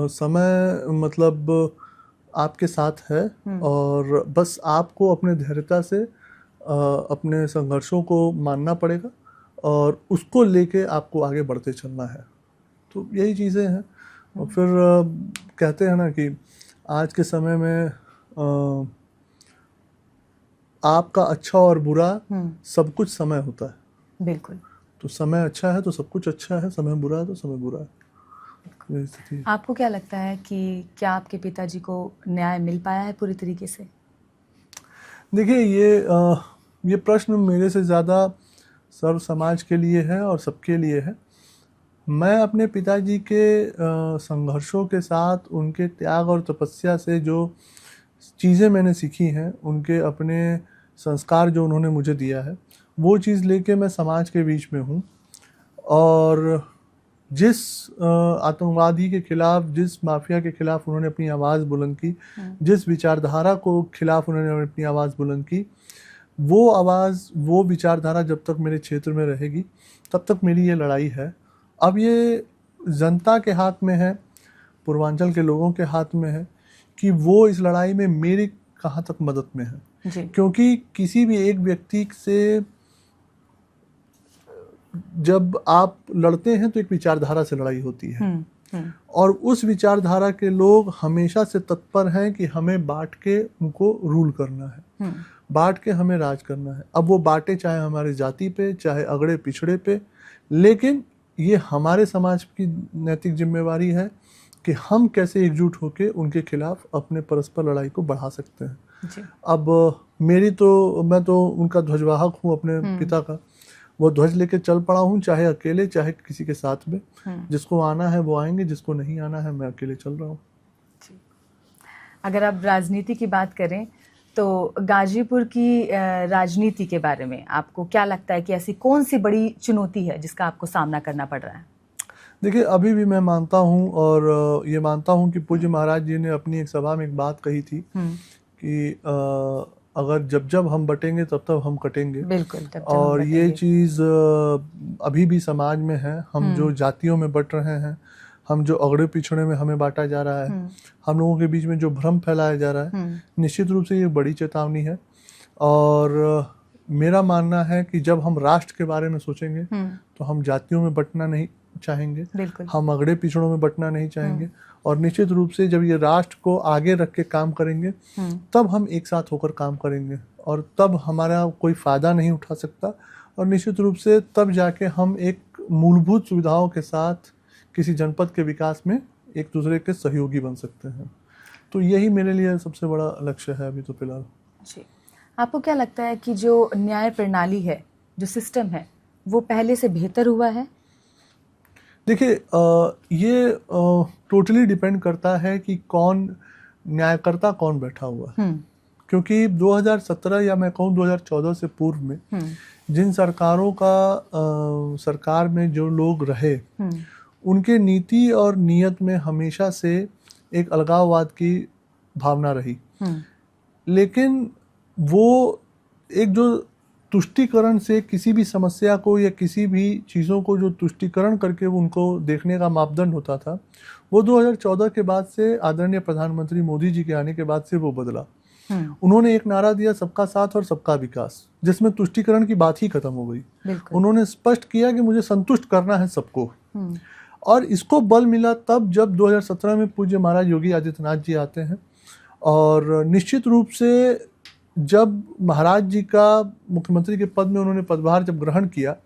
समय मतलब आपके साथ है, और बस आपको अपने धैर्यता से अपने संघर्षों को मानना पड़ेगा, और उसको लेके आपको आगे बढ़ते चलना है। तो यही चीज़ें हैं। और फिर कहते हैं ना कि आज के समय में आपका अच्छा और बुरा सब कुछ समय होता है। बिल्कुल। तो समय अच्छा है तो सब कुछ अच्छा है, समय बुरा है तो समय बुरा है। आपको क्या लगता है कि क्या आपके पिताजी को न्याय मिल पाया है पूरी तरीके से? देखिए, ये प्रश्न मेरे से ज़्यादा सर्व समाज के लिए है और सबके लिए है। मैं अपने पिताजी के संघर्षों के साथ, उनके त्याग और तपस्या से जो चीज़ें मैंने सीखी हैं, उनके अपने संस्कार जो उन्होंने मुझे दिया है, वो चीज़ लेके मैं समाज के बीच में हूँ। और जिस आतंकवादी के खिलाफ, जिस माफिया के खिलाफ उन्होंने अपनी आवाज़ बुलंद की, जिस विचारधारा को खिलाफ उन्होंने अपनी आवाज़ बुलंद की, वो आवाज़, वो विचारधारा जब तक मेरे क्षेत्र में रहेगी तब तक मेरी ये लड़ाई है। अब ये जनता के हाथ में है, पूर्वांचल के लोगों के हाथ में है कि वो इस लड़ाई में मेरी कहाँ तक मदद में है। क्योंकि किसी भी एक व्यक्ति से जब आप लड़ते हैं तो एक विचारधारा से लड़ाई होती है, और उस विचारधारा के लोग हमेशा से तत्पर हैं कि हमें बांट के उनको रूल करना है, बांट के हमें राज करना है। अब वो बांटे चाहे हमारे जाति पे, चाहे अगड़े पिछड़े पे, लेकिन ये हमारे समाज की नैतिक जिम्मेवारी है कि हम कैसे एकजुट होकर उनके खिलाफ अपने परस्पर लड़ाई को बढ़ा सकते हैं। अब मैं तो उनका ध्वजवाहक हूँ, अपने पिता का। वो ध्वज लेके चल पड़ा हूँ, चाहे अकेले चाहे किसी के साथ में। जिसको आना है वो आएंगे, जिसको नहीं आना है मैं अकेले चल रहा हूँ। अगर आप राजनीति की बात करें तो गाजीपुर की राजनीति के बारे में आपको क्या लगता है कि ऐसी कौन सी बड़ी चुनौती है जिसका आपको सामना करना पड़ रहा है? देखिए, अभी भी मैं मानता हूँ, और ये मानता हूँ कि पूज्य महाराज जी ने अपनी एक सभा में एक बात कही थी कि अगर जब हम बटेंगे तब तब हम कटेंगे। बिल्कुल। और ये चीज़ अभी भी समाज में है। हम जो जातियों में बट रहे हैं, हम जो अगड़े पिछड़े में हमें बांटा जा रहा है, हम लोगों के बीच में जो भ्रम फैलाया जा रहा है, निश्चित रूप से ये बड़ी चेतावनी है। और मेरा मानना है कि जब हम राष्ट्र के बारे में सोचेंगे तो हम जातियों में बंटना नहीं चाहेंगे, हम अगड़े पिछड़ों में बंटना नहीं चाहेंगे। और निश्चित रूप से जब ये राष्ट्र को आगे रख के काम करेंगे तब हम एक साथ होकर काम करेंगे, और तब हमारा कोई फ़ायदा नहीं उठा सकता। और निश्चित रूप से तब जाके हम एक मूलभूत सुविधाओं के साथ किसी जनपद के विकास में एक दूसरे के सहयोगी बन सकते हैं। तो यही मेरे लिए सबसे बड़ा लक्ष्य है अभी तो फिलहाल। जी, आपको क्या लगता है कि जो न्याय प्रणाली है, जो सिस्टम है, वो पहले से बेहतर हुआ है? देखिए, ये टोटली डिपेंड करता है कि कौन न्यायकर्ता कौन बैठा हुआ है। क्योंकि 2017 या मैं कहूँ 2014 से पूर्व में जिन सरकारों का सरकार में जो लोग रहे, उनके नीति और नीयत में हमेशा से एक अलगाववाद की भावना रही। लेकिन वो एक जो तुष्टीकरण से किसी भी समस्या को या किसी भी चीज़ों को जो तुष्टीकरण करके उनको देखने का मापदंड होता था, वो 2014 के बाद से आदरणीय प्रधानमंत्री मोदी जी के आने के बाद से वो बदला। उन्होंने एक नारा दिया, सबका साथ और सबका विकास, जिसमें तुष्टीकरण की बात ही खत्म हो गई। उन्होंने स्पष्ट किया कि मुझे संतुष्ट करना है सबको। और इसको बल मिला तब जब 2017 में पूज्य महाराज योगी आदित्यनाथ जी आते हैं। और निश्चित रूप से जब महाराज जी का मुख्यमंत्री के पद में उन्होंने पदभार जब ग्रहण किया,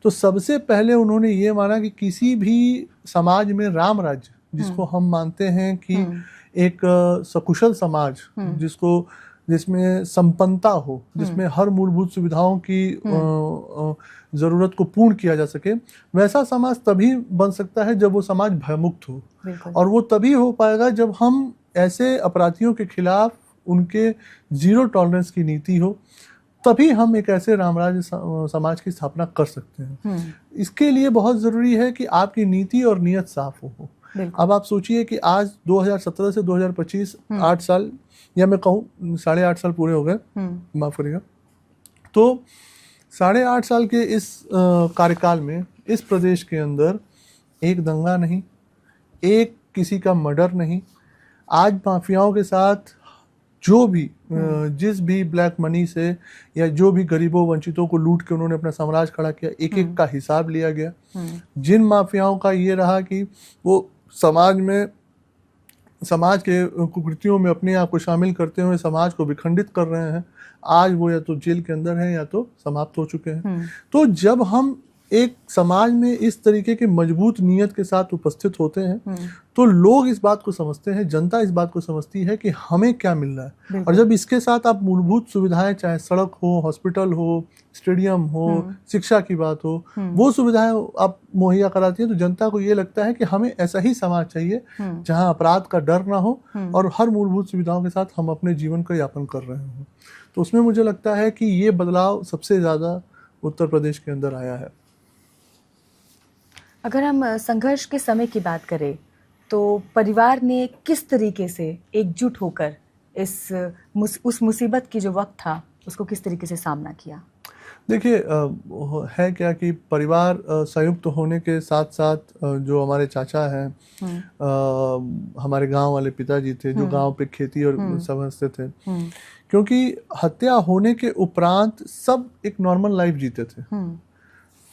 तो सबसे पहले उन्होंने ये माना कि किसी भी समाज में राम राज्य, जिसको हम मानते हैं कि एक सकुशल समाज, जिसमें संपन्नता हो, जिसमें हर मूलभूत सुविधाओं की जरूरत को पूर्ण किया जा सके, वैसा समाज तभी बन सकता है जब वो समाज भयमुक्त हो। और वो तभी हो पाएगा जब हम ऐसे अपराधियों के खिलाफ उनके जीरो टॉलरेंस की नीति हो, तभी हम एक ऐसे रामराज्य समाज की स्थापना कर सकते हैं। इसके लिए बहुत जरूरी है कि आपकी नीति और नीयत साफ हो। अब आप सोचिए कि आज 2017 से 2025 8 साल, या मैं कहूँ 8.5 साल पूरे हो गए, माफ करिएगा। तो 8.5 साल के इस कार्यकाल में इस प्रदेश के अंदर एक दंगा नहीं, एक किसी का मर्डर नहीं। आज माफियाओं के साथ जो भी जिस भी ब्लैक मनी से या जो भी गरीबों वंचितों को लूट के उन्होंने अपना साम्राज्य खड़ा किया, एक एक का हिसाब लिया गया। जिन माफियाओं का ये रहा कि वो समाज के कुकृतियों में अपने आप को शामिल करते हुए समाज को विखंडित कर रहे हैं, आज वो या तो जेल के अंदर हैं या तो समाप्त हो चुके हैं। तो जब हम एक समाज में इस तरीके के मजबूत नीयत के साथ उपस्थित होते हैं, तो लोग इस बात को समझते हैं, जनता इस बात को समझती है कि हमें क्या मिल रहा है। और जब इसके साथ आप मूलभूत सुविधाएं, चाहे सड़क हो, हॉस्पिटल हो, स्टेडियम हो, शिक्षा की बात हो, वो सुविधाएं आप मुहैया कराती हैं, तो जनता को ये लगता है कि हमें ऐसा ही समाज चाहिए जहां अपराध का डर ना हो और हर मूलभूत सुविधाओं के साथ हम अपने जीवन का यापन कर रहे हों। तो उसमें मुझे लगता है कि ये बदलाव सबसे ज़्यादा उत्तर प्रदेश के अंदर आया है। अगर हम संघर्ष के समय की बात करें, तो परिवार ने किस तरीके से एकजुट होकर उस मुसीबत की जो वक्त था उसको किस तरीके से सामना किया? देखिए, है क्या कि परिवार संयुक्त होने के साथ साथ जो हमारे चाचा हैं, हमारे गांव वाले पिताजी थे जो गांव पे खेती और समझते थे, क्योंकि हत्या होने के उपरांत सब एक नॉर्मल लाइफ जीते थे।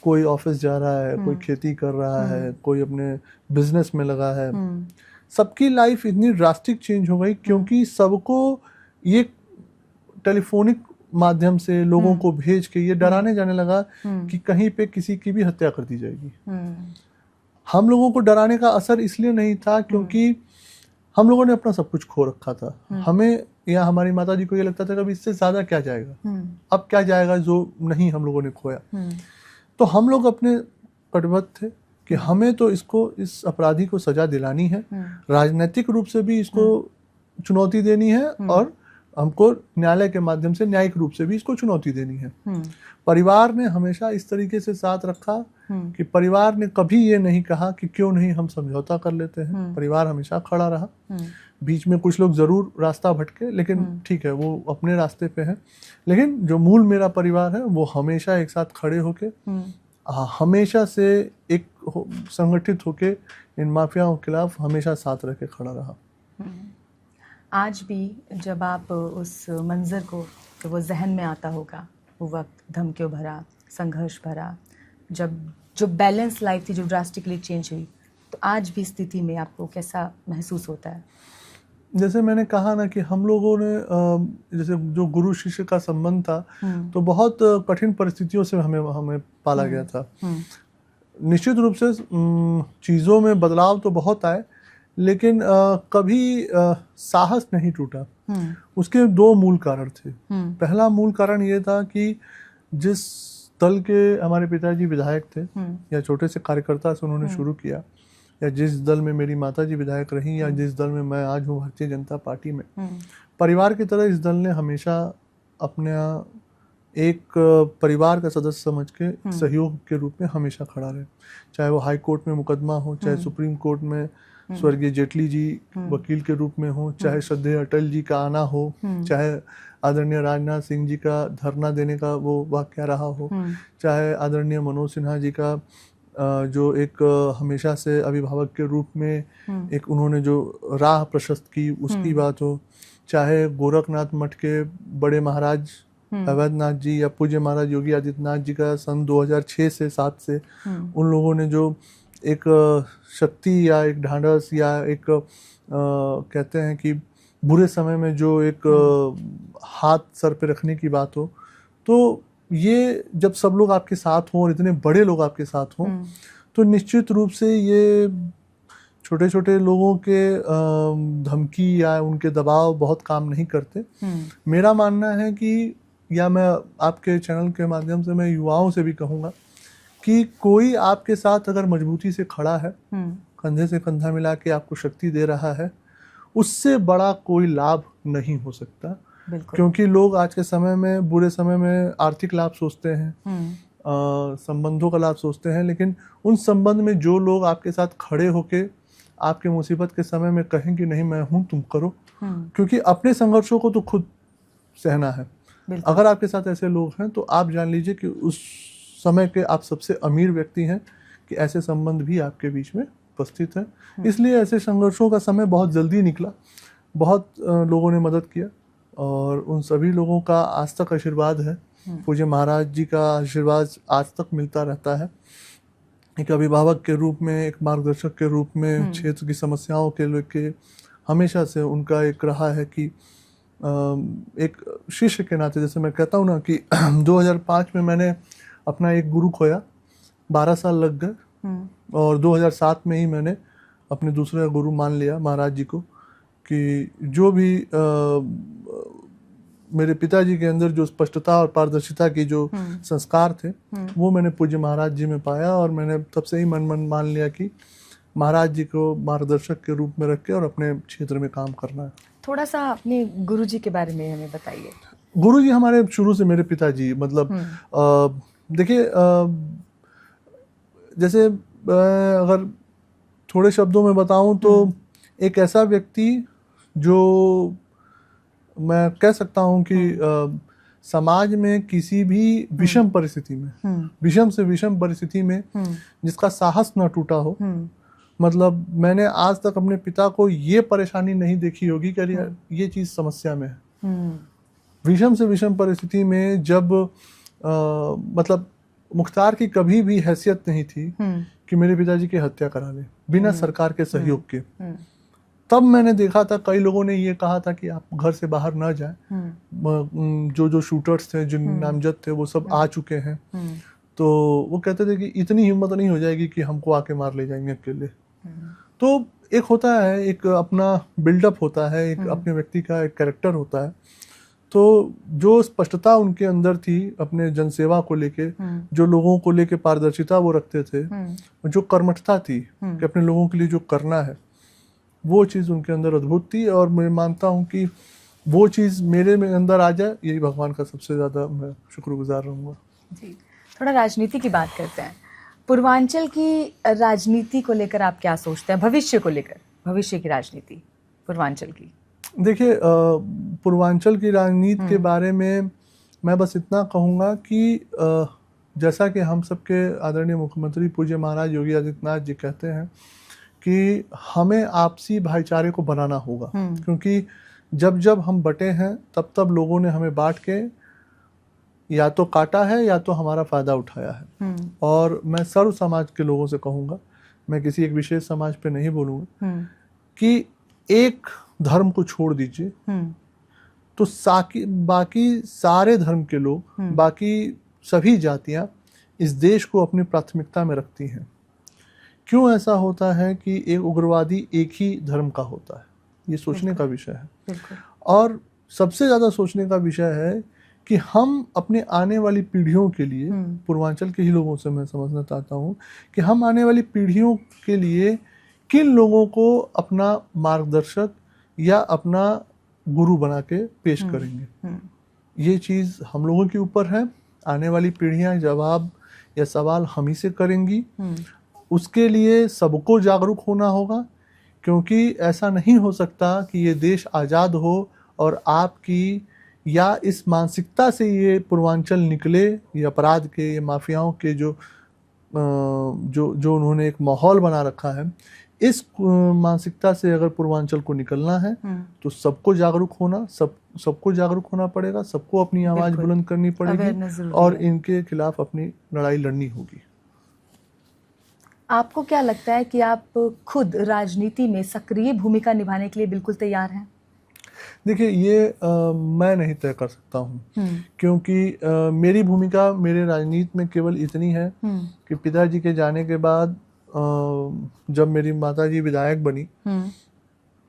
कोई ऑफिस जा रहा है, कोई खेती कर रहा है, कोई अपने बिजनेस में लगा है। सबकी लाइफ इतनी ड्रास्टिक चेंज हो गई क्योंकि सबको ये टेलीफोनिक माध्यम से लोगों को भेज के ये डराने जाने लगा कि कहीं पे किसी की भी हत्या कर दी जाएगी। हम लोगों को डराने का असर इसलिए नहीं था क्योंकि हम लोगों ने अपना सब कुछ खो रखा था। हमें या हमारी माता जी को ये लगता था कि इससे ज्यादा क्या जाएगा, अब क्या जाएगा जो नहीं हम लोगों ने खोया। तो हम लोग अपने कटिबद्ध थे कि हमें तो इस अपराधी को सजा दिलानी है, राजनीतिक रूप से भी इसको चुनौती देनी है और हमको न्यायालय के माध्यम से न्यायिक रूप से भी इसको चुनौती देनी है। परिवार ने हमेशा इस तरीके से साथ रखा कि परिवार ने कभी ये नहीं कहा कि क्यों नहीं हम समझौता कर लेते हैं। परिवार हमेशा खड़ा रहा। बीच में कुछ लोग जरूर रास्ता भटके, लेकिन ठीक है, वो अपने रास्ते पे है। लेकिन जो मूल मेरा परिवार है वो हमेशा एक साथ खड़े होके, हमेशा से एक संगठित होके इन माफियाओं के खिलाफ हमेशा साथ रह के खड़ा रहा। आज भी जब आप उस मंजर को, तो वो जहन में आता होगा, वो वक्त धमकियों भरा, संघर्ष भरा, जब जो बैलेंस लाइफ थी जो ड्रास्टिकली चेंज हुई, तो आज भी स्थिति में आपको कैसा महसूस होता है? जैसे मैंने कहा ना कि हम लोगों ने जैसे जो गुरु शिष्य का संबंध था, तो बहुत कठिन परिस्थितियों से हमें पाला गया था। निश्चित रूप से चीज़ों में बदलाव तो बहुत आए, लेकिन कभी साहस नहीं टूटा। उसके दो मूल कारण थे। पहला मूल कारण ये था कि जिस दल के हमारे पिताजी विधायक थे या छोटे से कार्यकर्ता से उन्होंने शुरू किया, या जिस दल में मेरी माताजी विधायक रही या जिस दल में मैं आज हूँ भारतीय जनता पार्टी में, परिवार की तरह इस दल ने हमेशा अपने एक परिवार का सदस्य समझ के सहयोग के रूप में हमेशा खड़ा रहे। चाहे वो हाई कोर्ट में मुकदमा हो, चाहे सुप्रीम कोर्ट में स्वर्गीय जेटली जी वकील के रूप में हो, चाहे श्रद्धेय अटल जी का आना हो, चाहे आदरणीय राजनाथ सिंह जी का धरना देने का वो वाकया रहा हो, चाहे आदरणीय मनोज सिन्हा जी का जो एक हमेशा से अभिभावक के रूप में एक उन्होंने जो राह प्रशस्त की उसकी बात हो, चाहे गोरखनाथ मठ के बड़े महाराज अवैधनाथ जी या पूज्य महाराज योगी आदित्यनाथ जी का सन 2006 से 7 से उन लोगों ने जो एक शक्ति या एक ढांढस या एक कहते हैं कि बुरे समय में जो एक हाथ सर पे रखने की बात हो, तो ये जब सब लोग आपके साथ हों और इतने बड़े लोग आपके साथ हों तो निश्चित रूप से ये छोटे छोटे लोगों के धमकी या उनके दबाव बहुत काम नहीं करते। मेरा मानना है कि, या मैं आपके चैनल के माध्यम से मैं युवाओं से भी कहूँगा कि कोई आपके साथ अगर मजबूती से खड़ा है, कंधे से कंधा मिला के आपको शक्ति दे रहा है, उससे बड़ा कोई लाभ नहीं हो सकता। क्योंकि लोग आज के समय में बुरे समय में आर्थिक लाभ सोचते हैं, संबंधों का लाभ सोचते हैं, लेकिन उन संबंध में जो लोग आपके साथ खड़े होके आपके मुसीबत के समय में कहें कि नहीं मैं हूं, तुम करो, क्योंकि अपने संघर्षों को तो खुद सहना है। अगर आपके साथ ऐसे लोग हैं तो आप जान लीजिए कि उस समय के आप सबसे अमीर व्यक्ति हैं कि ऐसे संबंध भी आपके बीच में उपस्थित है। इसलिए ऐसे संघर्षों का समय बहुत जल्दी निकला, बहुत लोगों ने मदद किया और उन सभी लोगों का आज तक आशीर्वाद है। पूज्य महाराज जी का आशीर्वाद आज तक मिलता रहता है। एक अभिभावक के रूप में, एक मार्गदर्शक के रूप में क्षेत्र की समस्याओं के लेके हमेशा से उनका एक रहा है कि एक शिष्य के नाते, जैसे मैं कहता हूँ ना कि 2005 में मैंने अपना एक गुरु खोया, 12 साल लग गए और 2007 में ही मैंने अपने दूसरे गुरु मान लिया महाराज जी को कि जो भी मेरे पिताजी के अंदर जो स्पष्टता और पारदर्शिता की जो संस्कार थे वो मैंने पूज्य महाराज जी में पाया और मैंने तब से ही मन मान लिया कि महाराज जी को मार्गदर्शक के रूप में रख के और अपने क्षेत्र में काम करना है। थोड़ा सा अपने गुरु जी के बारे में हमें बताइए। गुरु जी हमारे शुरू से मेरे पिताजी, मतलब देखिए जैसे अगर थोड़े शब्दों में बताऊं तो एक ऐसा व्यक्ति जो मैं कह सकता हूं कि समाज में किसी भी विषम परिस्थिति में, विषम से विषम परिस्थिति में जिसका साहस ना टूटा हो, मतलब मैंने आज तक अपने पिता को ये परेशानी नहीं देखी होगी कि ये चीज समस्या में है। विषम से विषम परिस्थिति में जब मतलब मुख्तार की कभी भी हैसियत नहीं थी कि मेरे पिताजी की हत्या करा ले बिना सरकार के सहयोग के। तब मैंने देखा था कई लोगों ने ये कहा था कि आप घर से बाहर ना जाएं, जो शूटर्स थे, जो नामजद थे, वो सब आ चुके हैं। तो वो कहते थे कि इतनी हिम्मत नहीं हो जाएगी कि हमको आके मार ले जाएंगे अकेले। तो एक होता है, एक अपना बिल्डअप होता है, एक अपने व्यक्ति का एक कैरेक्टर होता है। तो जो स्पष्टता उनके अंदर थी अपने जनसेवा को लेके, जो लोगों को लेके पारदर्शिता वो रखते थे, जो कर्मठता थी कि अपने लोगों के लिए जो करना है, वो चीज़ उनके अंदर अद्भुत थी। और मैं मानता हूँ कि वो चीज़ मेरे में अंदर आ जाए, यही भगवान का सबसे ज़्यादा मैं शुक्रगुजार रहूँगा। जी, थोड़ा राजनीति की बात करते हैं। पूर्वांचल की राजनीति को लेकर आप क्या सोचते हैं, भविष्य को लेकर, भविष्य की राजनीति पूर्वांचल की? देखिए, पूर्वांचल की राजनीति के बारे में मैं बस इतना कहूँगा कि जैसा कि हम सबके आदरणीय मुख्यमंत्री पूज्य महाराज योगी आदित्यनाथ जी कहते हैं कि हमें आपसी भाईचारे को बनाना होगा, क्योंकि जब जब हम बटे हैं तब तब लोगों ने हमें बांट के या तो काटा है या तो हमारा फायदा उठाया है। और मैं सर्व समाज के लोगों से कहूँगा, मैं किसी एक विशेष समाज पे नहीं बोलूँगा, कि एक धर्म को छोड़ दीजिए तो बाकी सारे धर्म के लोग, बाकी सभी जातियाँ इस देश को अपनी प्राथमिकता में रखती हैं। क्यों ऐसा होता है कि एक उग्रवादी एक ही धर्म का होता है? ये सोचने का विषय है। और सबसे ज़्यादा सोचने का विषय है कि हम अपने आने वाली पीढ़ियों के लिए, पूर्वांचल के ही लोगों से मैं समझना चाहता हूँ कि हम आने वाली पीढ़ियों के लिए किन लोगों को अपना मार्गदर्शक या अपना गुरु बना के पेश करेंगे। ये चीज़ हम लोगों के ऊपर है। आने वाली पीढ़ियां जवाब या सवाल हम ही से करेंगी। उसके लिए सबको जागरूक होना होगा, क्योंकि ऐसा नहीं हो सकता कि ये देश आज़ाद हो और आपकी या इस मानसिकता से ये पूर्वांचल निकले, ये अपराध के, ये माफियाओं के जो उन्होंने एक माहौल बना रखा है, इस मानसिकता से अगर पूर्वांचल को निकलना है तो सबको जागरूक होना पड़ेगा, सबको अपनी आवाज़ बुलंद करनी पड़ेगी और इनके खिलाफ अपनी लड़ाई लड़नी होगी। आपको क्या लगता है कि आप खुद राजनीति में सक्रिय भूमिका निभाने के लिए बिल्कुल तैयार हैं? देखिए, ये मैं नहीं तय कर सकता हूँ, क्योंकि मेरी भूमिका मेरे राजनीति में केवल इतनी है कि पिताजी के जाने के बाद जब मेरी माताजी विधायक बनी,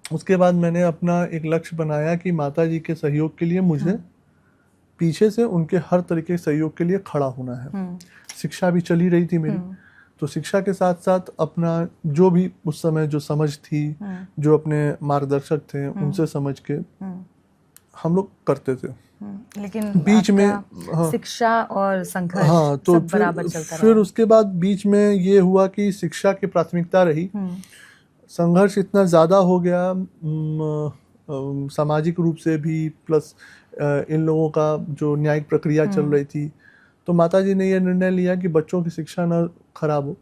उसके बाद मैंने अपना एक लक्ष्य बनाया कि माताजी के सहयोग के लिए मुझे पीछे से उनके हर तरीके के सहयोग के लिए खड़ा होना है। शिक्षा भी चली रही थी मेरी, तो शिक्षा के साथ साथ अपना जो भी उस समय जो समझ थी, जो अपने मार्गदर्शक थे उनसे समझ के हम लोग करते थे। लेकिन बीच में शिक्षा और संघर्ष तो सब बराबर चलता फिर उसके बाद बीच में ये हुआ कि शिक्षा की प्राथमिकता रही, संघर्ष इतना ज़्यादा हो गया सामाजिक रूप से भी, प्लस इन लोगों का जो न्यायिक प्रक्रिया चल रही थी, तो माताजी ने यह निर्णय लिया कि बच्चों की शिक्षा न खराब हो।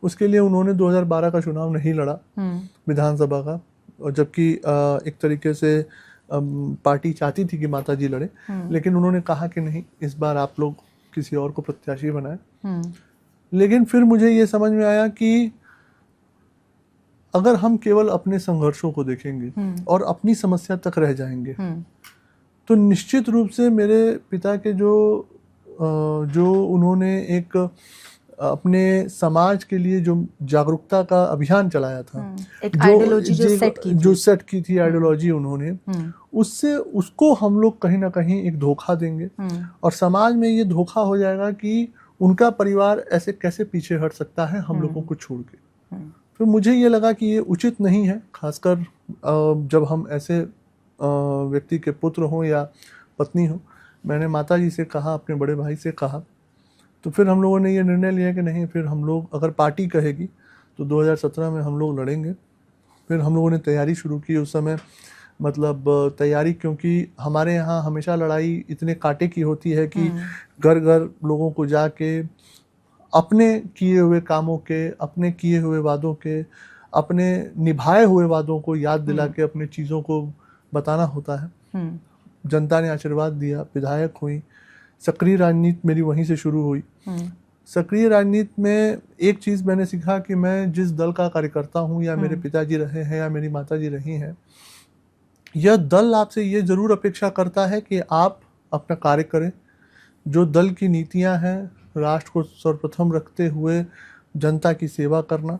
उसके लिए उन्होंने 2012 का चुनाव नहीं लड़ा विधानसभा का, और जबकि एक तरीके से पार्टी चाहती थी कि माताजी लड़े, लेकिन उन्होंने कहा कि नहीं, इस बार आप लोग किसी और को प्रत्याशी बनाएं। लेकिन फिर मुझे ये समझ में आया कि अगर हम केवल अपने संघर्षों को देखेंगे और अपनी समस्या तक रह जाएंगे, तो निश्चित रूप से मेरे पिता के जो उन्होंने एक अपने समाज के लिए जो जागरूकता का अभियान चलाया था, एक आइडियोलॉजी जो सेट की थी आइडियोलॉजी उन्होंने, उससे उसको हम लोग कहीं ना कहीं एक धोखा देंगे और समाज में ये धोखा हो जाएगा कि उनका परिवार ऐसे कैसे पीछे हट सकता है हम लोगों को छोड़ के। फिर मुझे ये लगा कि ये उचित नहीं है, खासकर जब हम ऐसे व्यक्ति के पुत्र हों या पत्नी हो। मैंने माताजी से कहा, अपने बड़े भाई से कहा, तो फिर हम लोगों ने ये निर्णय लिया कि नहीं, फिर हम लोग अगर पार्टी कहेगी तो 2017 में हम लोग लड़ेंगे। फिर हम लोगों ने तैयारी शुरू की उस समय, मतलब तैयारी, क्योंकि हमारे यहाँ हमेशा लड़ाई इतने कांटे की होती है कि घर घर लोगों को जाके अपने किए हुए कामों के, अपने किए हुए वादों के, अपने निभाए हुए वादों को याद दिला के अपने चीज़ों को बताना होता है। जनता ने आशीर्वाद दिया, विधायक हुई, सक्रिय राजनीति मेरी वहीं से शुरू हुई। सक्रिय राजनीति में एक चीज़ मैंने सीखा कि मैं जिस दल का कार्यकर्ता हूँ, या मेरे पिताजी रहे हैं या मेरी माताजी रही हैं, यह दल आपसे ये ज़रूर अपेक्षा करता है कि आप अपना कार्य करें। जो दल की नीतियाँ हैं, राष्ट्र को सर्वप्रथम रखते हुए जनता की सेवा करना,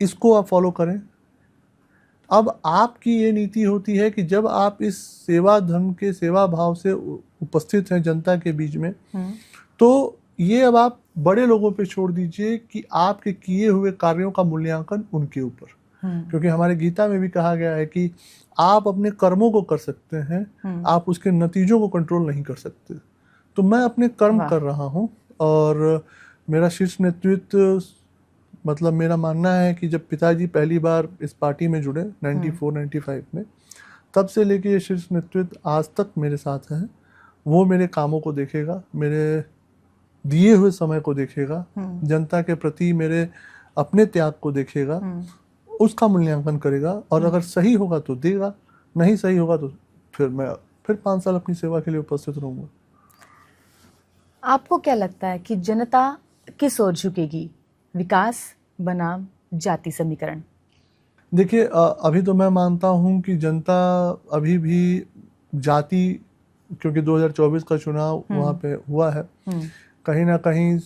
इसको आप फॉलो करें। अब आपकी ये नीति होती है कि जब आप इस सेवा धर्म के सेवा भाव से उपस्थित हैं जनता के बीच में, तो ये अब आप बड़े लोगों पे छोड़ दीजिए कि आपके किए हुए कार्यों का मूल्यांकन उनके ऊपर, क्योंकि हमारे गीता में भी कहा गया है कि आप अपने कर्मों को कर सकते हैं, आप उसके नतीजों को कंट्रोल नहीं कर सकते। तो मैं अपने कर्म कर रहा हूँ, और मेरा शीर्ष नेतृत्व, मतलब मेरा मानना है कि जब पिताजी पहली बार इस पार्टी में जुड़े 94-95 में, तब से लेके ये शीर्ष नेतृत्व आज तक मेरे साथ है। वो मेरे कामों को देखेगा, मेरे दिए हुए समय को देखेगा, जनता के प्रति मेरे अपने त्याग को देखेगा, उसका मूल्यांकन करेगा, और अगर सही होगा तो देगा, नहीं सही होगा तो फिर 5 साल अपनी सेवा के लिए उपस्थित रहूँगा। आपको क्या लगता है कि जनता किस ओर झुकेगी, विकास बनाम जाति समीकरण? देखिए, अभी तो मैं मानता हूं कि जनता अभी भी जाति, क्योंकि 2024 का चुनाव वहां पे हुआ है, कहीं ना कहीं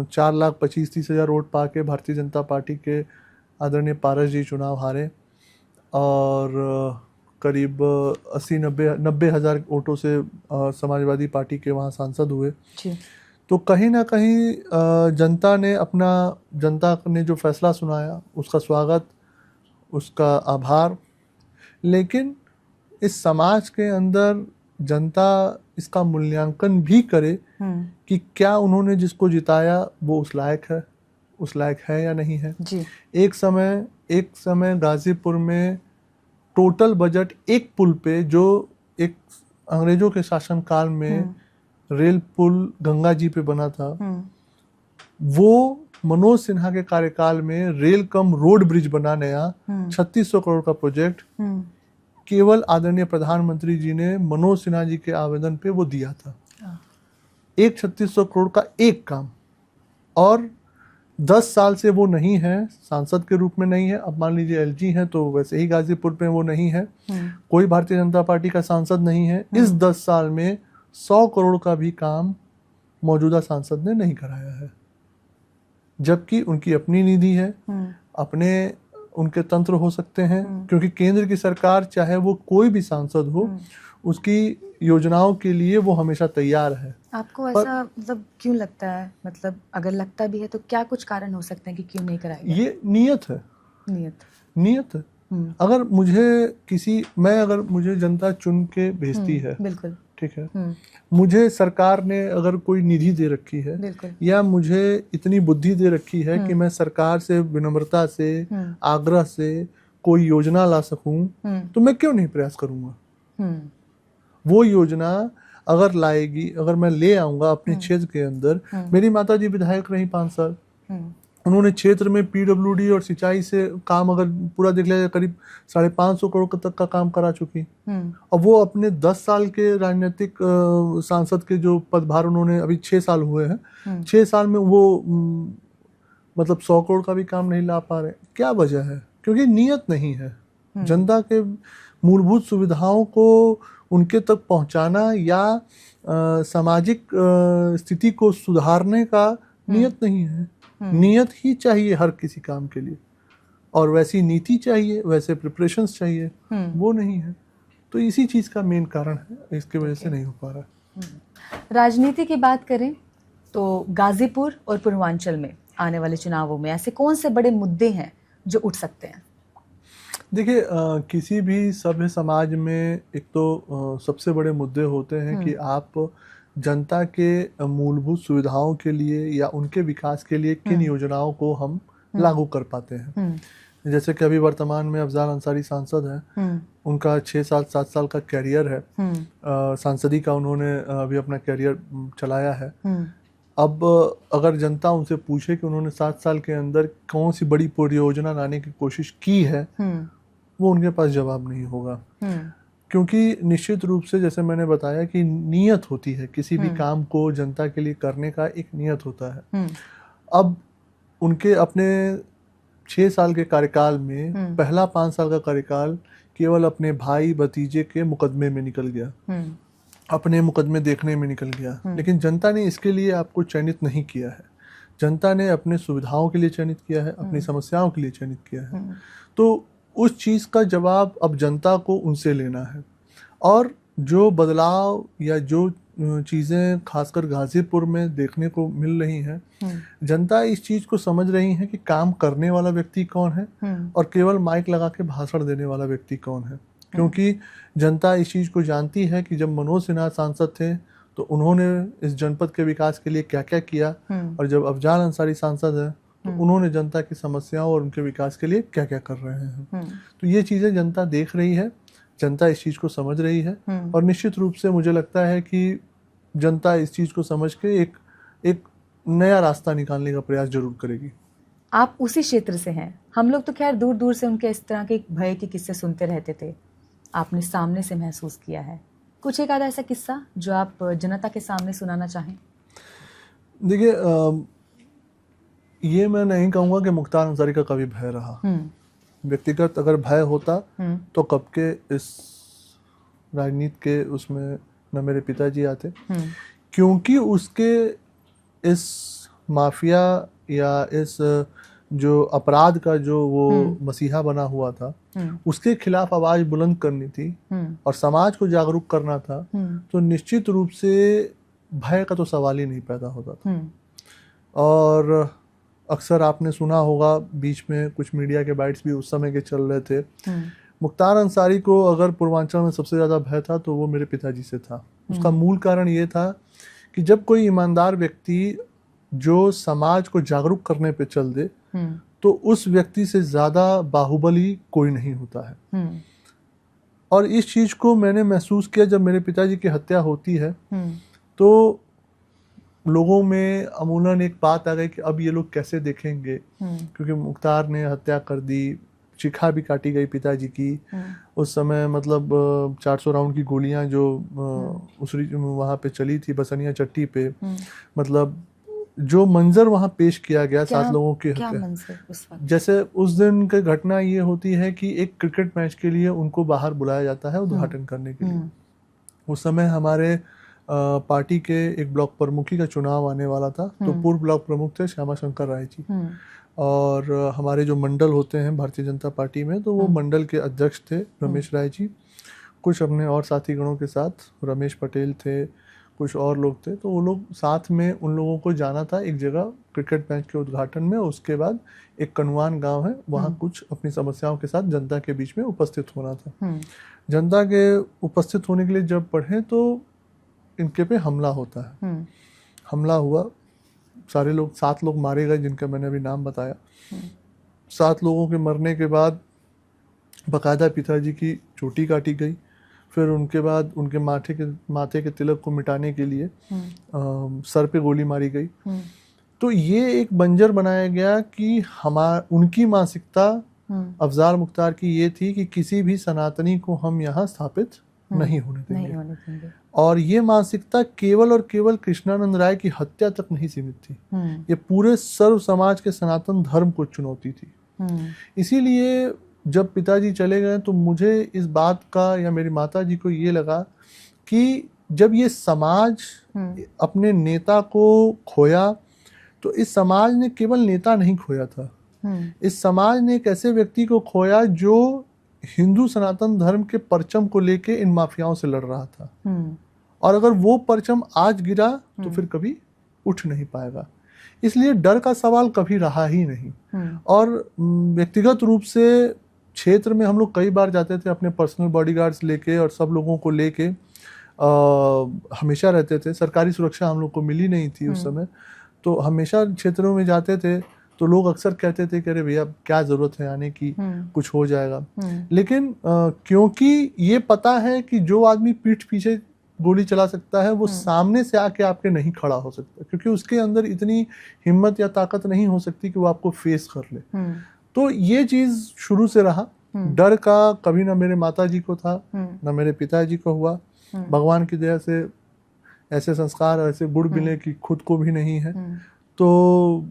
4,25,30,000 वोट पाके भारतीय जनता पार्टी के आदरणीय पारस जी चुनाव हारे, और करीब 80-90 हज़ार वोटों से समाजवादी पार्टी के वहाँ सांसद हुए। तो कहीं ना कहीं जनता ने जो फैसला सुनाया उसका स्वागत उसका आभार। लेकिन इस समाज के अंदर जनता इसका मूल्यांकन भी करे कि क्या उन्होंने जिसको जिताया वो उस लायक है या नहीं है। जी। एक समय गाजीपुर में टोटल बजट एक पुल पे, जो एक अंग्रेजों के शासनकाल में रेल पुल गंगा जी पे बना था, वो मनोज सिन्हा के कार्यकाल में रेल कम रोड ब्रिज बना नया 3600 करोड़ का प्रोजेक्ट केवल आदरणीय प्रधानमंत्री जी ने मनोज सिन्हा जी के आवेदन पे वो दिया था। एक 3600 करोड़ का एक काम, और 10 साल से वो नहीं है, सांसद के रूप में नहीं है। अब मान लीजिए एलजी है तो वैसे ही गाजीपुर में वो नहीं है, कोई भारतीय जनता पार्टी का सांसद नहीं है। इस 10 साल में 100 करोड़ का भी काम मौजूदा सांसद ने नहीं कराया है, जबकि उनकी अपनी निधि है, अपने उनके तंत्र हो सकते हैं, क्योंकि केंद्र की सरकार चाहे वो कोई भी सांसद हो, उसकी योजनाओं के लिए वो हमेशा तैयार है। आपको ऐसा मतलब क्यों लगता है, मतलब अगर लगता भी है तो क्या कुछ कारण हो सकते हैं कि क्यों नहीं कराया? ये नियत है। अगर मुझे जनता चुन के भेजती है, बिल्कुल ठीक है, मुझे सरकार ने अगर कोई निधि दे रखी है या मुझे इतनी बुद्धि दे रखी है कि मैं सरकार से विनम्रता से, आग्रह से कोई योजना ला सकूं, तो मैं क्यों नहीं प्रयास करूंगा। वो योजना अगर लाएगी, अगर मैं ले आऊंगा अपने क्षेत्र के अंदर। मेरी माताजी विधायक रही 5 साल, उन्होंने क्षेत्र में पीडब्ल्यूडी और सिंचाई से काम अगर पूरा देख लिया जाए करीब 550 करोड़ तक का काम करा चुकी। और वो अपने 10 साल के राजनीतिक सांसद के जो पदभार उन्होंने, अभी 6 साल हुए हैं, 6 साल में वो मतलब 100 करोड़ का भी काम नहीं ला पा रहे। क्या वजह है? क्योंकि नियत नहीं है। जनता के मूलभूत सुविधाओं को उनके तक पहुंचाना या सामाजिक स्थिति को सुधारने का नियत नहीं है। नियत ही चाहिए हर किसी काम के लिए, और वैसी नीति चाहिए, वैसे प्रिपरेशंस चाहिए, वो नहीं है। तो इसी चीज का मेन कारण है, इसके वजह से नहीं हो पा रहा। राजनीति की बात करें तो गाजीपुर और पूर्वांचल में आने वाले चुनावों में ऐसे कौन से बड़े मुद्दे हैं जो उठ सकते हैं? देखिए, किसी भी सभ्य समाज में एक तो सबसे बड़े मुद्दे होते हैं कि आप जनता के मूलभूत सुविधाओं के लिए या उनके विकास के लिए किन योजनाओं को हम लागू कर पाते हैं। जैसे कि अभी वर्तमान में अफजाल अंसारी सांसद हैं, उनका 6-7 साल का कैरियर है, सांसदी का उन्होंने अभी अपना कैरियर चलाया है। अब अगर जनता उनसे पूछे कि उन्होंने 7 साल के अंदर कौन सी बड़ी परियोजना लाने की कोशिश की है, वो उनके पास जवाब नहीं होगा। क्योंकि निश्चित रूप से जैसे मैंने बताया कि नियत होती है, किसी भी काम को जनता के लिए करने का एक नियत होता है। अब उनके अपने 6 साल के कार्यकाल में पहला 5 साल का कार्यकाल केवल अपने भाई भतीजे के मुकदमे में निकल गया, अपने मुकदमे देखने में निकल गया। लेकिन जनता ने इसके लिए आपको चयनित नहीं किया है। जनता ने अपने सुविधाओं के लिए चयनित किया है, अपनी समस्याओं के लिए चयनित किया है। तो उस चीज़ का जवाब अब जनता को उनसे लेना है। और जो बदलाव या जो चीज़ें खासकर गाजीपुर में देखने को मिल रही हैं, जनता इस चीज़ को समझ रही है कि काम करने वाला व्यक्ति कौन है और केवल माइक लगा के भाषण देने वाला व्यक्ति कौन है। क्योंकि जनता इस चीज़ को जानती है कि जब मनोज सिन्हा सांसद थे तो उन्होंने इस जनपद के विकास के लिए क्या क्या किया, और जब अफजाल अंसारी सांसद है तो उन्होंने जनता की समस्याओं और उनके विकास के लिए क्या क्या कर रहे हैं। तो ये चीज़ें जनता देख रही है, जनता इस चीज़ को समझ रही है, और निश्चित रूप से मुझे लगता है कि जनता इस चीज़ को समझ के एक नया रास्ता निकालने का प्रयास जरूर करेगी। आप उसी क्षेत्र से हैं, हम लोग तो खैर दूर दूर से उनके इस तरह के भय के किस्से सुनते रहते थे, आपने सामने से महसूस किया है। कुछ एक आधा ऐसा किस्सा जो आप जनता के सामने सुनाना चाहें? देखिए, ये मैं नहीं कहूँगा कि मुख्तार अंसारी का कभी भय रहा। व्यक्तिगत अगर भय होता तो कब के इस राजनीति के उसमें न मेरे पिताजी आते, क्योंकि उसके इस माफिया या इस जो अपराध का जो वो मसीहा बना हुआ था, उसके खिलाफ आवाज बुलंद करनी थी और समाज को जागरूक करना था, तो निश्चित रूप से भय का तो सवाल ही नहीं पैदा होता था। और अक्सर आपने सुना होगा, बीच में कुछ मीडिया के बाइट्स भी उस समय के चल रहे थे। मुख्तार अंसारी को अगर पूर्वांचल में सबसे ज़्यादा भय था तो वो मेरे पिताजी से था। उसका मूल कारण ये था कि जब कोई ईमानदार व्यक्ति जो समाज को जागरूक करने पे चल दे तो उस व्यक्ति से ज़्यादा बाहुबली कोई नहीं होता है। और इस चीज़ को मैंने महसूस किया जब मेरे पिताजी की हत्या होती है। तो लोगों में अमूमन एक बात आ गई कि अब ये लोग कैसे देखेंगे, क्योंकि मुख्तार ने हत्या कर दी, चिखा भी काटी गई पिताजी की। उस समय मतलब 400 राउंड की गोलियां जो उस वहाँ पे चली थी बसनिया चट्टी पे, मतलब जो मंजर वहाँ पेश किया गया 7 लोगों की हत्या। जैसे उस दिन की घटना ये होती है कि एक क्रिकेट मैच के लिए उनको बाहर बुलाया जाता है उद्घाटन करने के लिए। उस समय हमारे पार्टी के एक ब्लॉक प्रमुखी का चुनाव आने वाला था, तो पूर्व ब्लॉक प्रमुख थे श्यामा शंकर राय जी, और हमारे जो मंडल होते हैं भारतीय जनता पार्टी में, तो वो मंडल के अध्यक्ष थे रमेश राय जी। कुछ अपने और साथी गणों के साथ रमेश पटेल थे, कुछ और लोग थे, तो वो लोग साथ में उन लोगों को जाना था एक जगह क्रिकेट मैच के उद्घाटन में। उसके बाद एक कनवान गांव है, वहाँ कुछ अपनी समस्याओं के साथ जनता के बीच में उपस्थित होना था। जनता के उपस्थित होने के लिए जब बढ़े तो इनके पे हमला होता है। हमला हुआ, सारे लोग 7 लोग मारे गए जिनका मैंने अभी नाम बताया। 7 लोगों के मरने के बाद बाकायदा पिताजी की चोटी काटी गई। फिर उनके बाद उनके माथे के तिलक को मिटाने के लिए सर पे गोली मारी गई। तो ये एक बंजर बनाया गया कि उनकी मानसिकता अफजार मुख्तार की ये थी कि किसी भी सनातनी को हम यहाँ स्थापित नहीं होने देंगे। और ये मानसिकता केवल और केवल कृष्णानंद राय की हत्या तक नहीं सीमित थी, ये पूरे सर्व समाज के सनातन धर्म को चुनौती थी। इसीलिए जब पिताजी चले गए तो मुझे इस बात का, या मेरी माता जी को ये लगा कि जब ये समाज अपने नेता को खोया तो इस समाज ने केवल नेता नहीं खोया था, इस समाज ने एक ऐसे व्यक्ति को खोया जो हिंदू सनातन धर्म के परचम को लेके इन माफियाओं से लड़ रहा था। और अगर वो परचम आज गिरा तो फिर कभी उठ नहीं पाएगा। इसलिए डर का सवाल कभी रहा ही नहीं। और व्यक्तिगत रूप से क्षेत्र में हम लोग कई बार जाते थे अपने पर्सनल बॉडीगार्ड्स लेके, और सब लोगों को लेके हमेशा रहते थे। सरकारी सुरक्षा हम लोग को मिली नहीं थी उस समय, तो हमेशा क्षेत्रों में जाते थे। तो लोग अक्सर कहते थे कि अरे भैया क्या जरूरत है आने की, कुछ हो जाएगा। लेकिन क्योंकि ये पता है कि जो आदमी पीठ पीछे गोली चला सकता है वो सामने से आके आपके नहीं खड़ा हो सकता, क्योंकि उसके अंदर इतनी हिम्मत या ताकत नहीं हो सकती कि वो आपको फेस कर ले। तो ये चीज शुरू से रहा। डर का कभी ना मेरे माता जी को था ना मेरे पिताजी को हुआ। भगवान की दया से ऐसे संस्कार, ऐसे गुण मिले कि खुद को भी नहीं है। तो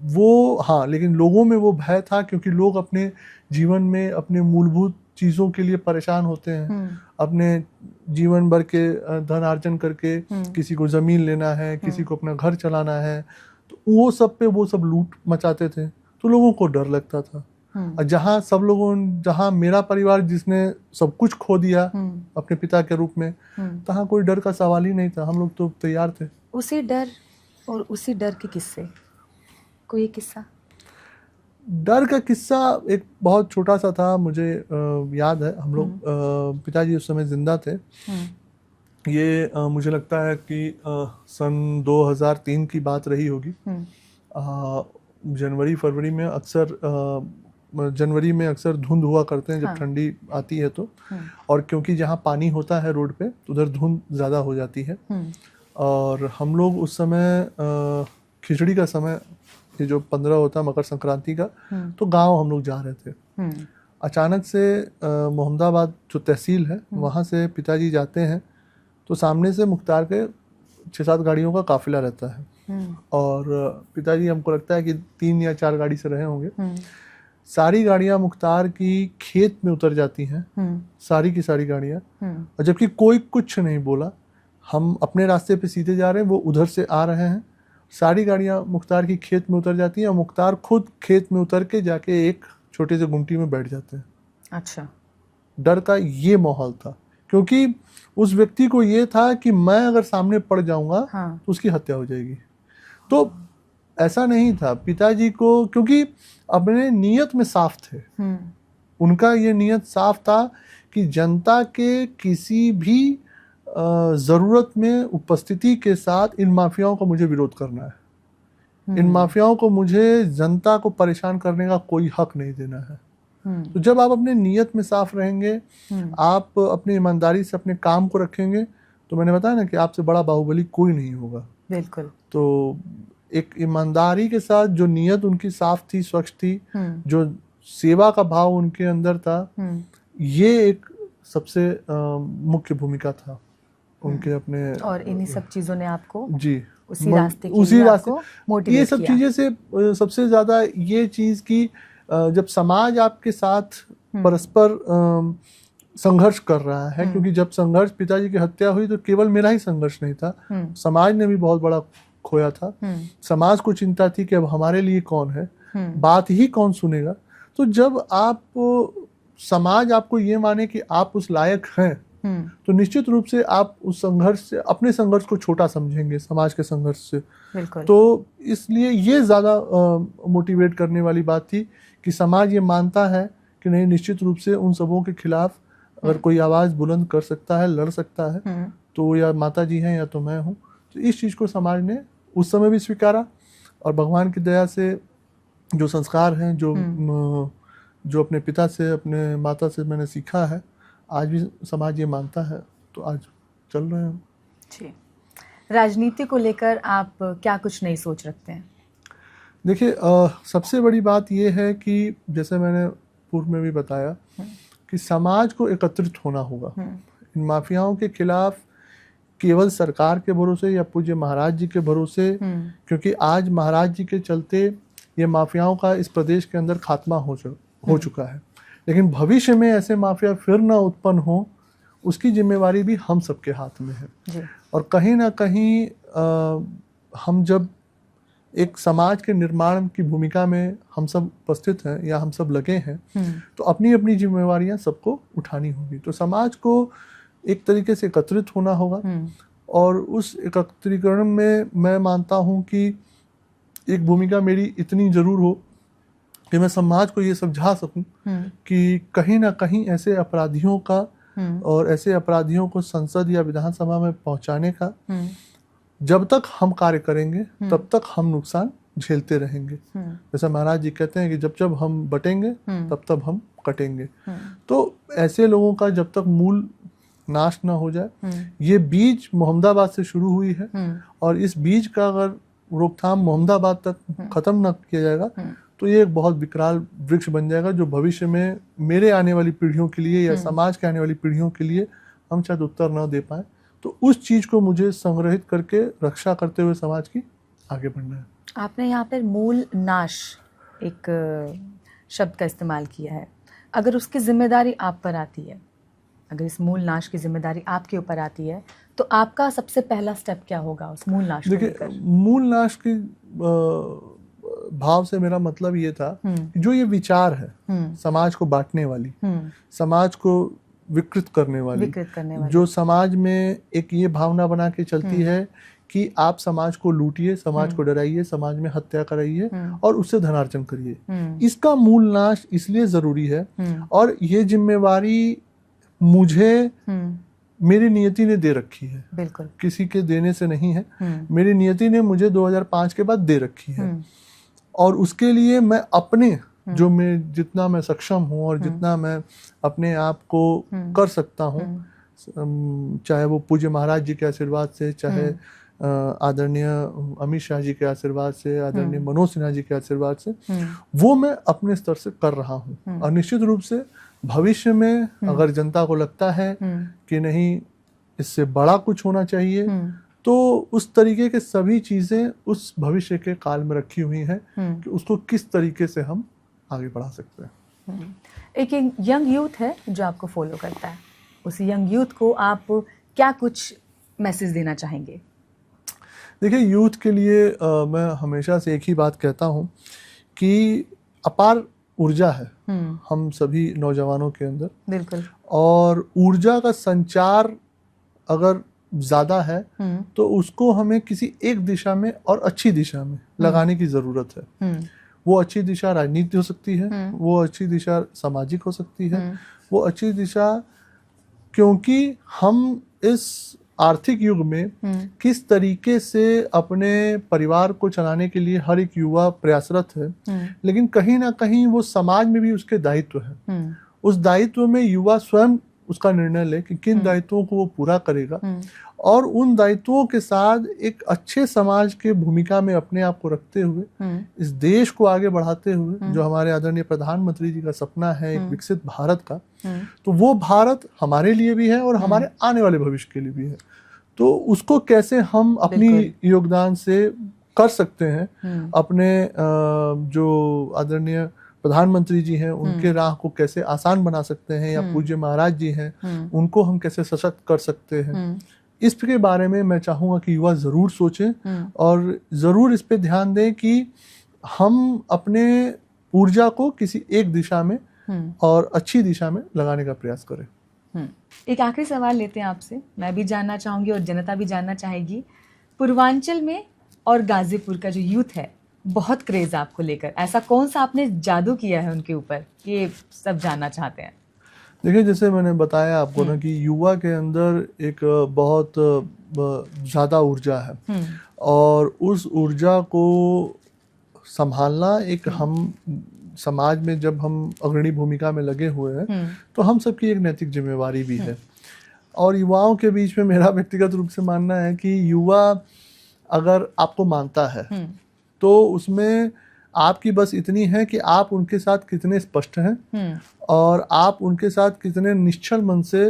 वो हाँ, लेकिन लोगों में वो भय था, क्योंकि लोग अपने जीवन में अपने मूलभूत चीज़ों के लिए परेशान होते हैं। अपने जीवन भर के धन अर्जन करके किसी को ज़मीन लेना है, किसी को अपना घर चलाना है, तो वो सब लूट मचाते थे, तो लोगों को डर लगता था। और जहाँ मेरा परिवार जिसने सब कुछ खो दिया अपने पिता के रूप में, तहाँ कोई डर का सवाल ही नहीं था। हम लोग तो तैयार थे। उसी डर और उसी डर के किस्से, कोई किस्सा? डर का किस्सा एक बहुत छोटा सा था, मुझे याद है। हम लोग पिताजी उस समय जिंदा थे। ये मुझे लगता है कि सन 2003 की बात रही होगी। जनवरी फरवरी में अक्सर धुंध हुआ करते हैं जब ठंडी आती है तो, और क्योंकि जहाँ पानी होता है रोड पे उधर धुंध ज़्यादा हो जाती है। और हम लोग उस समय खिचड़ी का समय, ये जो 15 होता है मकर संक्रांति का, तो गांव हम लोग जा रहे थे। अचानक से मोहम्मदाबाद जो तहसील है वहाँ से पिताजी जाते हैं, तो सामने से मुख्तार के 6-7 गाड़ियों का काफिला रहता है। और पिताजी, हमको लगता है कि 3 या 4 गाड़ी से रहे होंगे। सारी गाड़ियां मुख्तार की खेत में उतर जाती हैं, सारी की सारी गाड़ियां, और जबकि कोई कुछ नहीं बोला। हम अपने रास्ते पे सीधे जा रहे हैं, वो उधर से आ रहे हैं। सारी गाड़ियां मुख्तार की खेत में उतर जाती हैं, और मुख्तार खुद खेत में उतर के जाके एक छोटे से गुमटी में बैठ जाते हैं। अच्छा। डर का ये माहौल था, क्योंकि उस व्यक्ति को ये था कि मैं अगर सामने पड़ जाऊंगा तो उसकी हत्या हो जाएगी। तो ऐसा नहीं था। पिताजी को, क्योंकि अपने नियत में साफ थे, उनका ये नियत साफ था कि जनता के किसी भी ज़रूरत में उपस्थिति के साथ इन माफियाओं का मुझे विरोध करना है। इन माफियाओं को मुझे जनता को परेशान करने का कोई हक नहीं देना है। तो जब आप अपने नियत में साफ रहेंगे, आप अपनी ईमानदारी से अपने काम को रखेंगे, तो मैंने बताया ना कि आपसे बड़ा बाहुबली कोई नहीं होगा। बिल्कुल। तो एक ईमानदारी के साथ जो नियत उनकी साफ थी, स्वच्छ थी, जो सेवा का भाव उनके अंदर था, ये एक सबसे मुख्य भूमिका था उनके अपने। और इन्हीं सब चीजों ने आपको जी उसी रास्ते के लिए आपको मोटिवेट ये सब किया। चीजें से सबसे ज्यादा ये चीज की, जब समाज आपके साथ परस्पर संघर्ष कर रहा है, क्योंकि जब संघर्ष, पिताजी की हत्या हुई तो केवल मेरा ही संघर्ष नहीं था, समाज ने भी बहुत बड़ा खोया था। समाज को चिंता थी कि अब हमारे लिए कौन है, बात ही कौन सुनेगा। तो जब आप समाज आपको ये माने कि आप उस लायक हैं, तो निश्चित रूप से आप उस संघर्ष से, अपने संघर्ष को छोटा समझेंगे समाज के संघर्ष से। बिल्कुल। तो इसलिए ये ज्यादा मोटिवेट करने वाली बात थी कि समाज ये मानता है कि नहीं, निश्चित रूप से उन सबों के खिलाफ अगर कोई आवाज बुलंद कर सकता है, लड़ सकता है, तो या माता जी हैं या तो मैं हूँ। तो इस चीज को समाज ने उस समय भी स्वीकारा, और भगवान की दया से जो संस्कार हैं, जो अपने पिता से, अपने माता से मैंने सीखा है, आज भी समाज ये मानता है, तो आज चल रहे हैं। जी। राजनीति को लेकर आप क्या कुछ नई सोच रखते हैं? देखिए, सबसे बड़ी बात ये है कि जैसे मैंने पूर्व में भी बताया कि समाज को एकत्रित होना होगा। इन माफियाओं के खिलाफ केवल सरकार के भरोसे या पूज्य महाराज जी के भरोसे, क्योंकि आज महाराज जी के चलते ये माफियाओं का इस प्रदेश के अंदर खात्मा हो चुका है, लेकिन भविष्य में ऐसे माफिया फिर ना उत्पन्न हो, उसकी जिम्मेवारी भी हम सबके हाथ में है जी। और कहीं ना कहीं हम जब एक समाज के निर्माण की भूमिका में हम सब उपस्थित हैं या हम सब लगे हैं, तो अपनी अपनी जिम्मेवारियां सबको उठानी होगी। तो समाज को एक तरीके से एकत्रित होना होगा, और उस एकत्रीकरण में मैं मानता हूं कि एक भूमिका मेरी इतनी जरूर हो कि मैं समाज को ये समझा सकूं कि कहीं ना कहीं ऐसे अपराधियों का और ऐसे अपराधियों को संसद या विधानसभा में पहुंचाने का जब तक हम कार्य करेंगे तब तक हम नुकसान झेलते रहेंगे। जैसा महाराज जी कहते हैं कि जब जब हम बटेंगे तब तब हम कटेंगे। तो ऐसे लोगों का जब तक मूल नाश ना हो जाए, ये बीज मोहम्मदाबाद से शुरू हुई है, और इस बीज का अगर रोकथाम मोहम्मदाबाद तक खत्म ना किया जाएगा तो ये एक बहुत विकराल वृक्ष बन जाएगा, जो भविष्य में मेरे आने वाली पीढ़ियों के लिए या समाज के आने वाली पीढ़ियों के लिए हम शायद उत्तर न दे पाए। तो उस चीज को मुझे संग्रहित करके रक्षा करते हुए समाज की आगे बढ़ना है। आपने यहाँ पर मूल नाश एक शब्द का इस्तेमाल किया है। अगर उसकी जिम्मेदारी आप पर आती है, अगर इस मूल नाश की जिम्मेदारी आपके ऊपर आती है, तो आपका सबसे पहला स्टेप क्या होगा उस मूल नाश को लेकर? देखिए, मूल नाश की भाव से मेरा मतलब ये था कि जो ये विचार है समाज को बांटने वाली, समाज को विकृत करने वाली, जो समाज में एक ये भावना बना के चलती है कि आप समाज को लूटिए, समाज को डराइए, समाज में हत्या कराइए और उससे धनार्जन करिए, इसका मूल नाश इसलिए जरूरी है। और ये जिम्मेवारी मुझे मेरी नियति ने दे रखी है, बिल्कुल किसी के देने से नहीं है, मेरी नियति ने मुझे 2005 के बाद दे रखी है। और उसके लिए मैं अपने जो मैं जितना मैं सक्षम हूँ और जितना मैं अपने आप को कर सकता हूँ, चाहे वो पूज्य महाराज जी के आशीर्वाद से, चाहे आदरणीय अमित शाह जी के आशीर्वाद से, आदरणीय मनोज सिन्हा जी के आशीर्वाद से, वो मैं अपने स्तर से कर रहा हूँ। और निश्चित रूप से भविष्य में अगर जनता को लगता है कि नहीं इससे बड़ा कुछ होना चाहिए, तो उस तरीके के सभी चीजें उस भविष्य के काल में रखी हुई हैं कि उसको किस तरीके से हम आगे बढ़ा सकते हैं। एक यंग यूथ है जो आपको फॉलो करता है, उस यंग यूथ को आप क्या कुछ मैसेज देना चाहेंगे? देखिए, यूथ के लिए मैं हमेशा से एक ही बात कहता हूँ कि अपार ऊर्जा है हम सभी नौजवानों के अंदर, बिल्कुल, और ऊर्जा का संचार अगर ज़्यादा है तो उसको हमें किसी एक दिशा में और अच्छी दिशा में लगाने की ज़रूरत है। वो अच्छी दिशा राजनीति हो सकती है, वो अच्छी दिशा सामाजिक हो सकती है, वो अच्छी दिशा, क्योंकि हम इस आर्थिक युग में किस तरीके से अपने परिवार को चलाने के लिए हर एक युवा प्रयासरत है, लेकिन कहीं ना कहीं वो समाज में भी उसके दायित्व है। उस दायित्व में युवा स्वयं उसका निर्णय ले कि किन दायित्वों को वो पूरा करेगा, और उन दायित्वों के साथ एक अच्छे समाज के भूमिका में अपने आप को रखते हुए इस देश को आगे बढ़ाते हुए, जो हमारे आदरणीय प्रधानमंत्री जी का सपना है एक विकसित भारत का, तो वो भारत हमारे लिए भी है और हमारे आने वाले भविष्य के लिए भी है। तो उसको कैसे हम अपनी योगदान से कर सकते हैं, अपने जो आदरणीय प्रधानमंत्री जी हैं उनके राह को कैसे आसान बना सकते हैं, या पूज्य महाराज जी हैं उनको हम कैसे सशक्त कर सकते हैं, इसके बारे में मैं चाहूँगा कि युवा ज़रूर सोचें और ज़रूर इस पे ध्यान दें कि हम अपने ऊर्जा को किसी एक दिशा में और अच्छी दिशा में लगाने का प्रयास करें। एक आखिरी सवाल लेते हैं आपसे, मैं भी जानना चाहूँगी और जनता भी जानना चाहेगी। पूर्वांचल में और गाजीपुर का जो यूथ है बहुत क्रेज आपको लेकर, ऐसा कौन सा आपने जादू किया है उनके ऊपर, ये सब जानना चाहते हैं। देखिए, जैसे मैंने बताया आपको ना कि युवा के अंदर एक बहुत ज़्यादा ऊर्जा है, और उस ऊर्जा को संभालना एक हम समाज में जब हम अग्रणी भूमिका में लगे हुए हैं तो हम सबकी एक नैतिक जिम्मेवारी भी है। और युवाओं के बीच में मेरा व्यक्तिगत रूप से मानना है कि युवा अगर आपको मानता है तो उसमें आपकी बस इतनी है कि आप उनके साथ कितने स्पष्ट हैं और आप उनके साथ कितने निश्चल मन से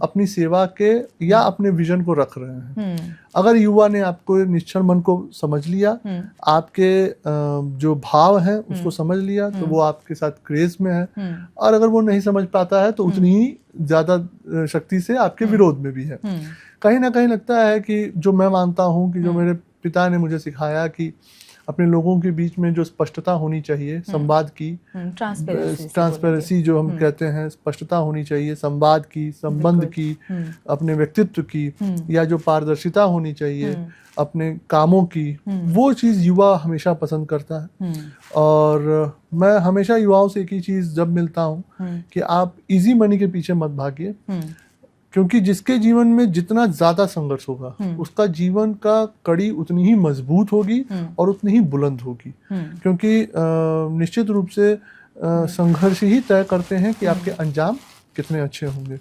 अपनी सेवा के या अपने विजन को रख रहे हैं। अगर युवा ने आपको निश्चल मन को समझ लिया, आपके जो भाव हैं उसको समझ लिया, तो वो आपके साथ क्रेज में है, और अगर वो नहीं समझ पाता है तो उतनी ही ज्यादा शक्ति से आपके विरोध में भी है। कहीं ना कहीं लगता है कि जो मैं मानता हूँ कि जो मेरे पिता ने मुझे सिखाया कि अपने लोगों के बीच में जो स्पष्टता होनी चाहिए, संवाद की, ट्रांसपेरेंसी जो हम कहते हैं, स्पष्टता होनी चाहिए, संवाद की, संबंध की, अपने व्यक्तित्व की, या जो पारदर्शिता होनी चाहिए अपने कामों की, वो चीज़ युवा हमेशा पसंद करता है। और मैं हमेशा युवाओं से एक ही चीज़ जब मिलता हूँ कि आप इजी मनी के पीछे मत भागिए, क्योंकि जिसके जीवन में जितना ज्यादा संघर्ष होगा उसका जीवन का कड़ी उतनी ही मजबूत होगी और उतनी ही बुलंद होगी, क्योंकि निश्चित रूप से संघर्ष ही तय करते हैं कि आपके अंजाम कितने अच्छे होंगे।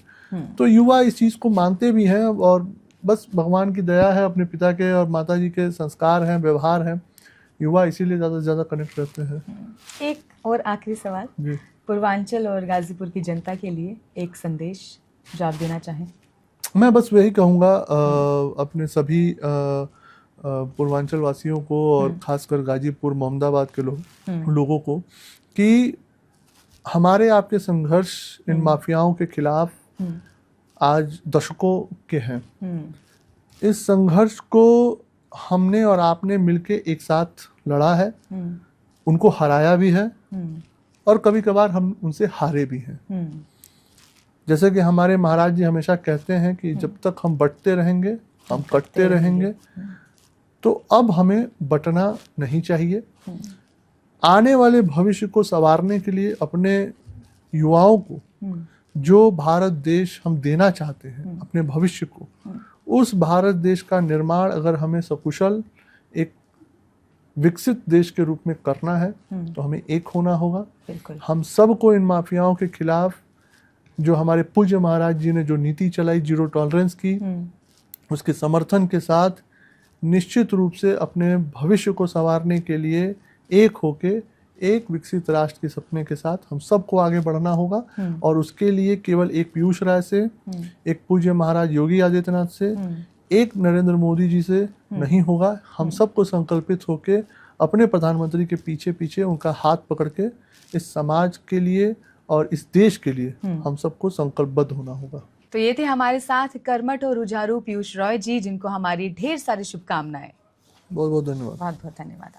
तो युवा इस चीज को मानते भी हैं, और बस भगवान की दया है, अपने पिता के और माता जी के संस्कार हैं, व्यवहार हैं, युवा इसीलिए ज्यादा से ज्यादा कनेक्ट रहते हैं। एक और आखिरी सवाल, पूर्वांचल और गाजीपुर की जनता के लिए एक संदेश जो आप देना चाहें। मैं बस वही कहूँगा अपने सभी पूर्वांचल वासियों को और खासकर गाजीपुर मोहम्मदाबाद के लोगों को कि हमारे आपके संघर्ष इन माफियाओं के खिलाफ आज दशकों के हैं। इस संघर्ष को हमने और आपने मिलके एक साथ लड़ा है, उनको हराया भी है, और कभी कभार हम उनसे हारे भी हैं। जैसे कि हमारे महाराज जी हमेशा कहते हैं कि जब तक हम बंटते रहेंगे हम कटते रहेंगे, तो अब हमें बंटना नहीं चाहिए। आने वाले भविष्य को संवारने के लिए अपने युवाओं को जो भारत देश हम देना चाहते हैं, अपने भविष्य को, उस भारत देश का निर्माण अगर हमें सकुशल एक विकसित देश के रूप में करना है तो हमें एक होना होगा। हम सबको इन माफियाओं के खिलाफ जो हमारे पूज्य महाराज जी ने जो नीति चलाई, जीरो टॉलरेंस की, उसके समर्थन के साथ निश्चित रूप से अपने भविष्य को संवारने के लिए एक होके एक विकसित राष्ट्र के सपने के साथ हम सबको आगे बढ़ना होगा। और उसके लिए केवल एक पीयूष राय से, एक पूज्य महाराज योगी आदित्यनाथ से, एक नरेंद्र मोदी जी से नहीं होगा। हम सबको संकल्पित होके अपने प्रधानमंत्री के पीछे पीछे उनका हाथ पकड़ के इस समाज के लिए और इस देश के लिए हम सबको संकल्पबद्ध होना होगा। तो ये थे हमारे साथ कर्मठ और जुझारू पीयूष रॉय जी, जिनको हमारी ढेर सारी शुभकामनाएं। बहुत बहुत धन्यवाद। बहुत बहुत धन्यवाद।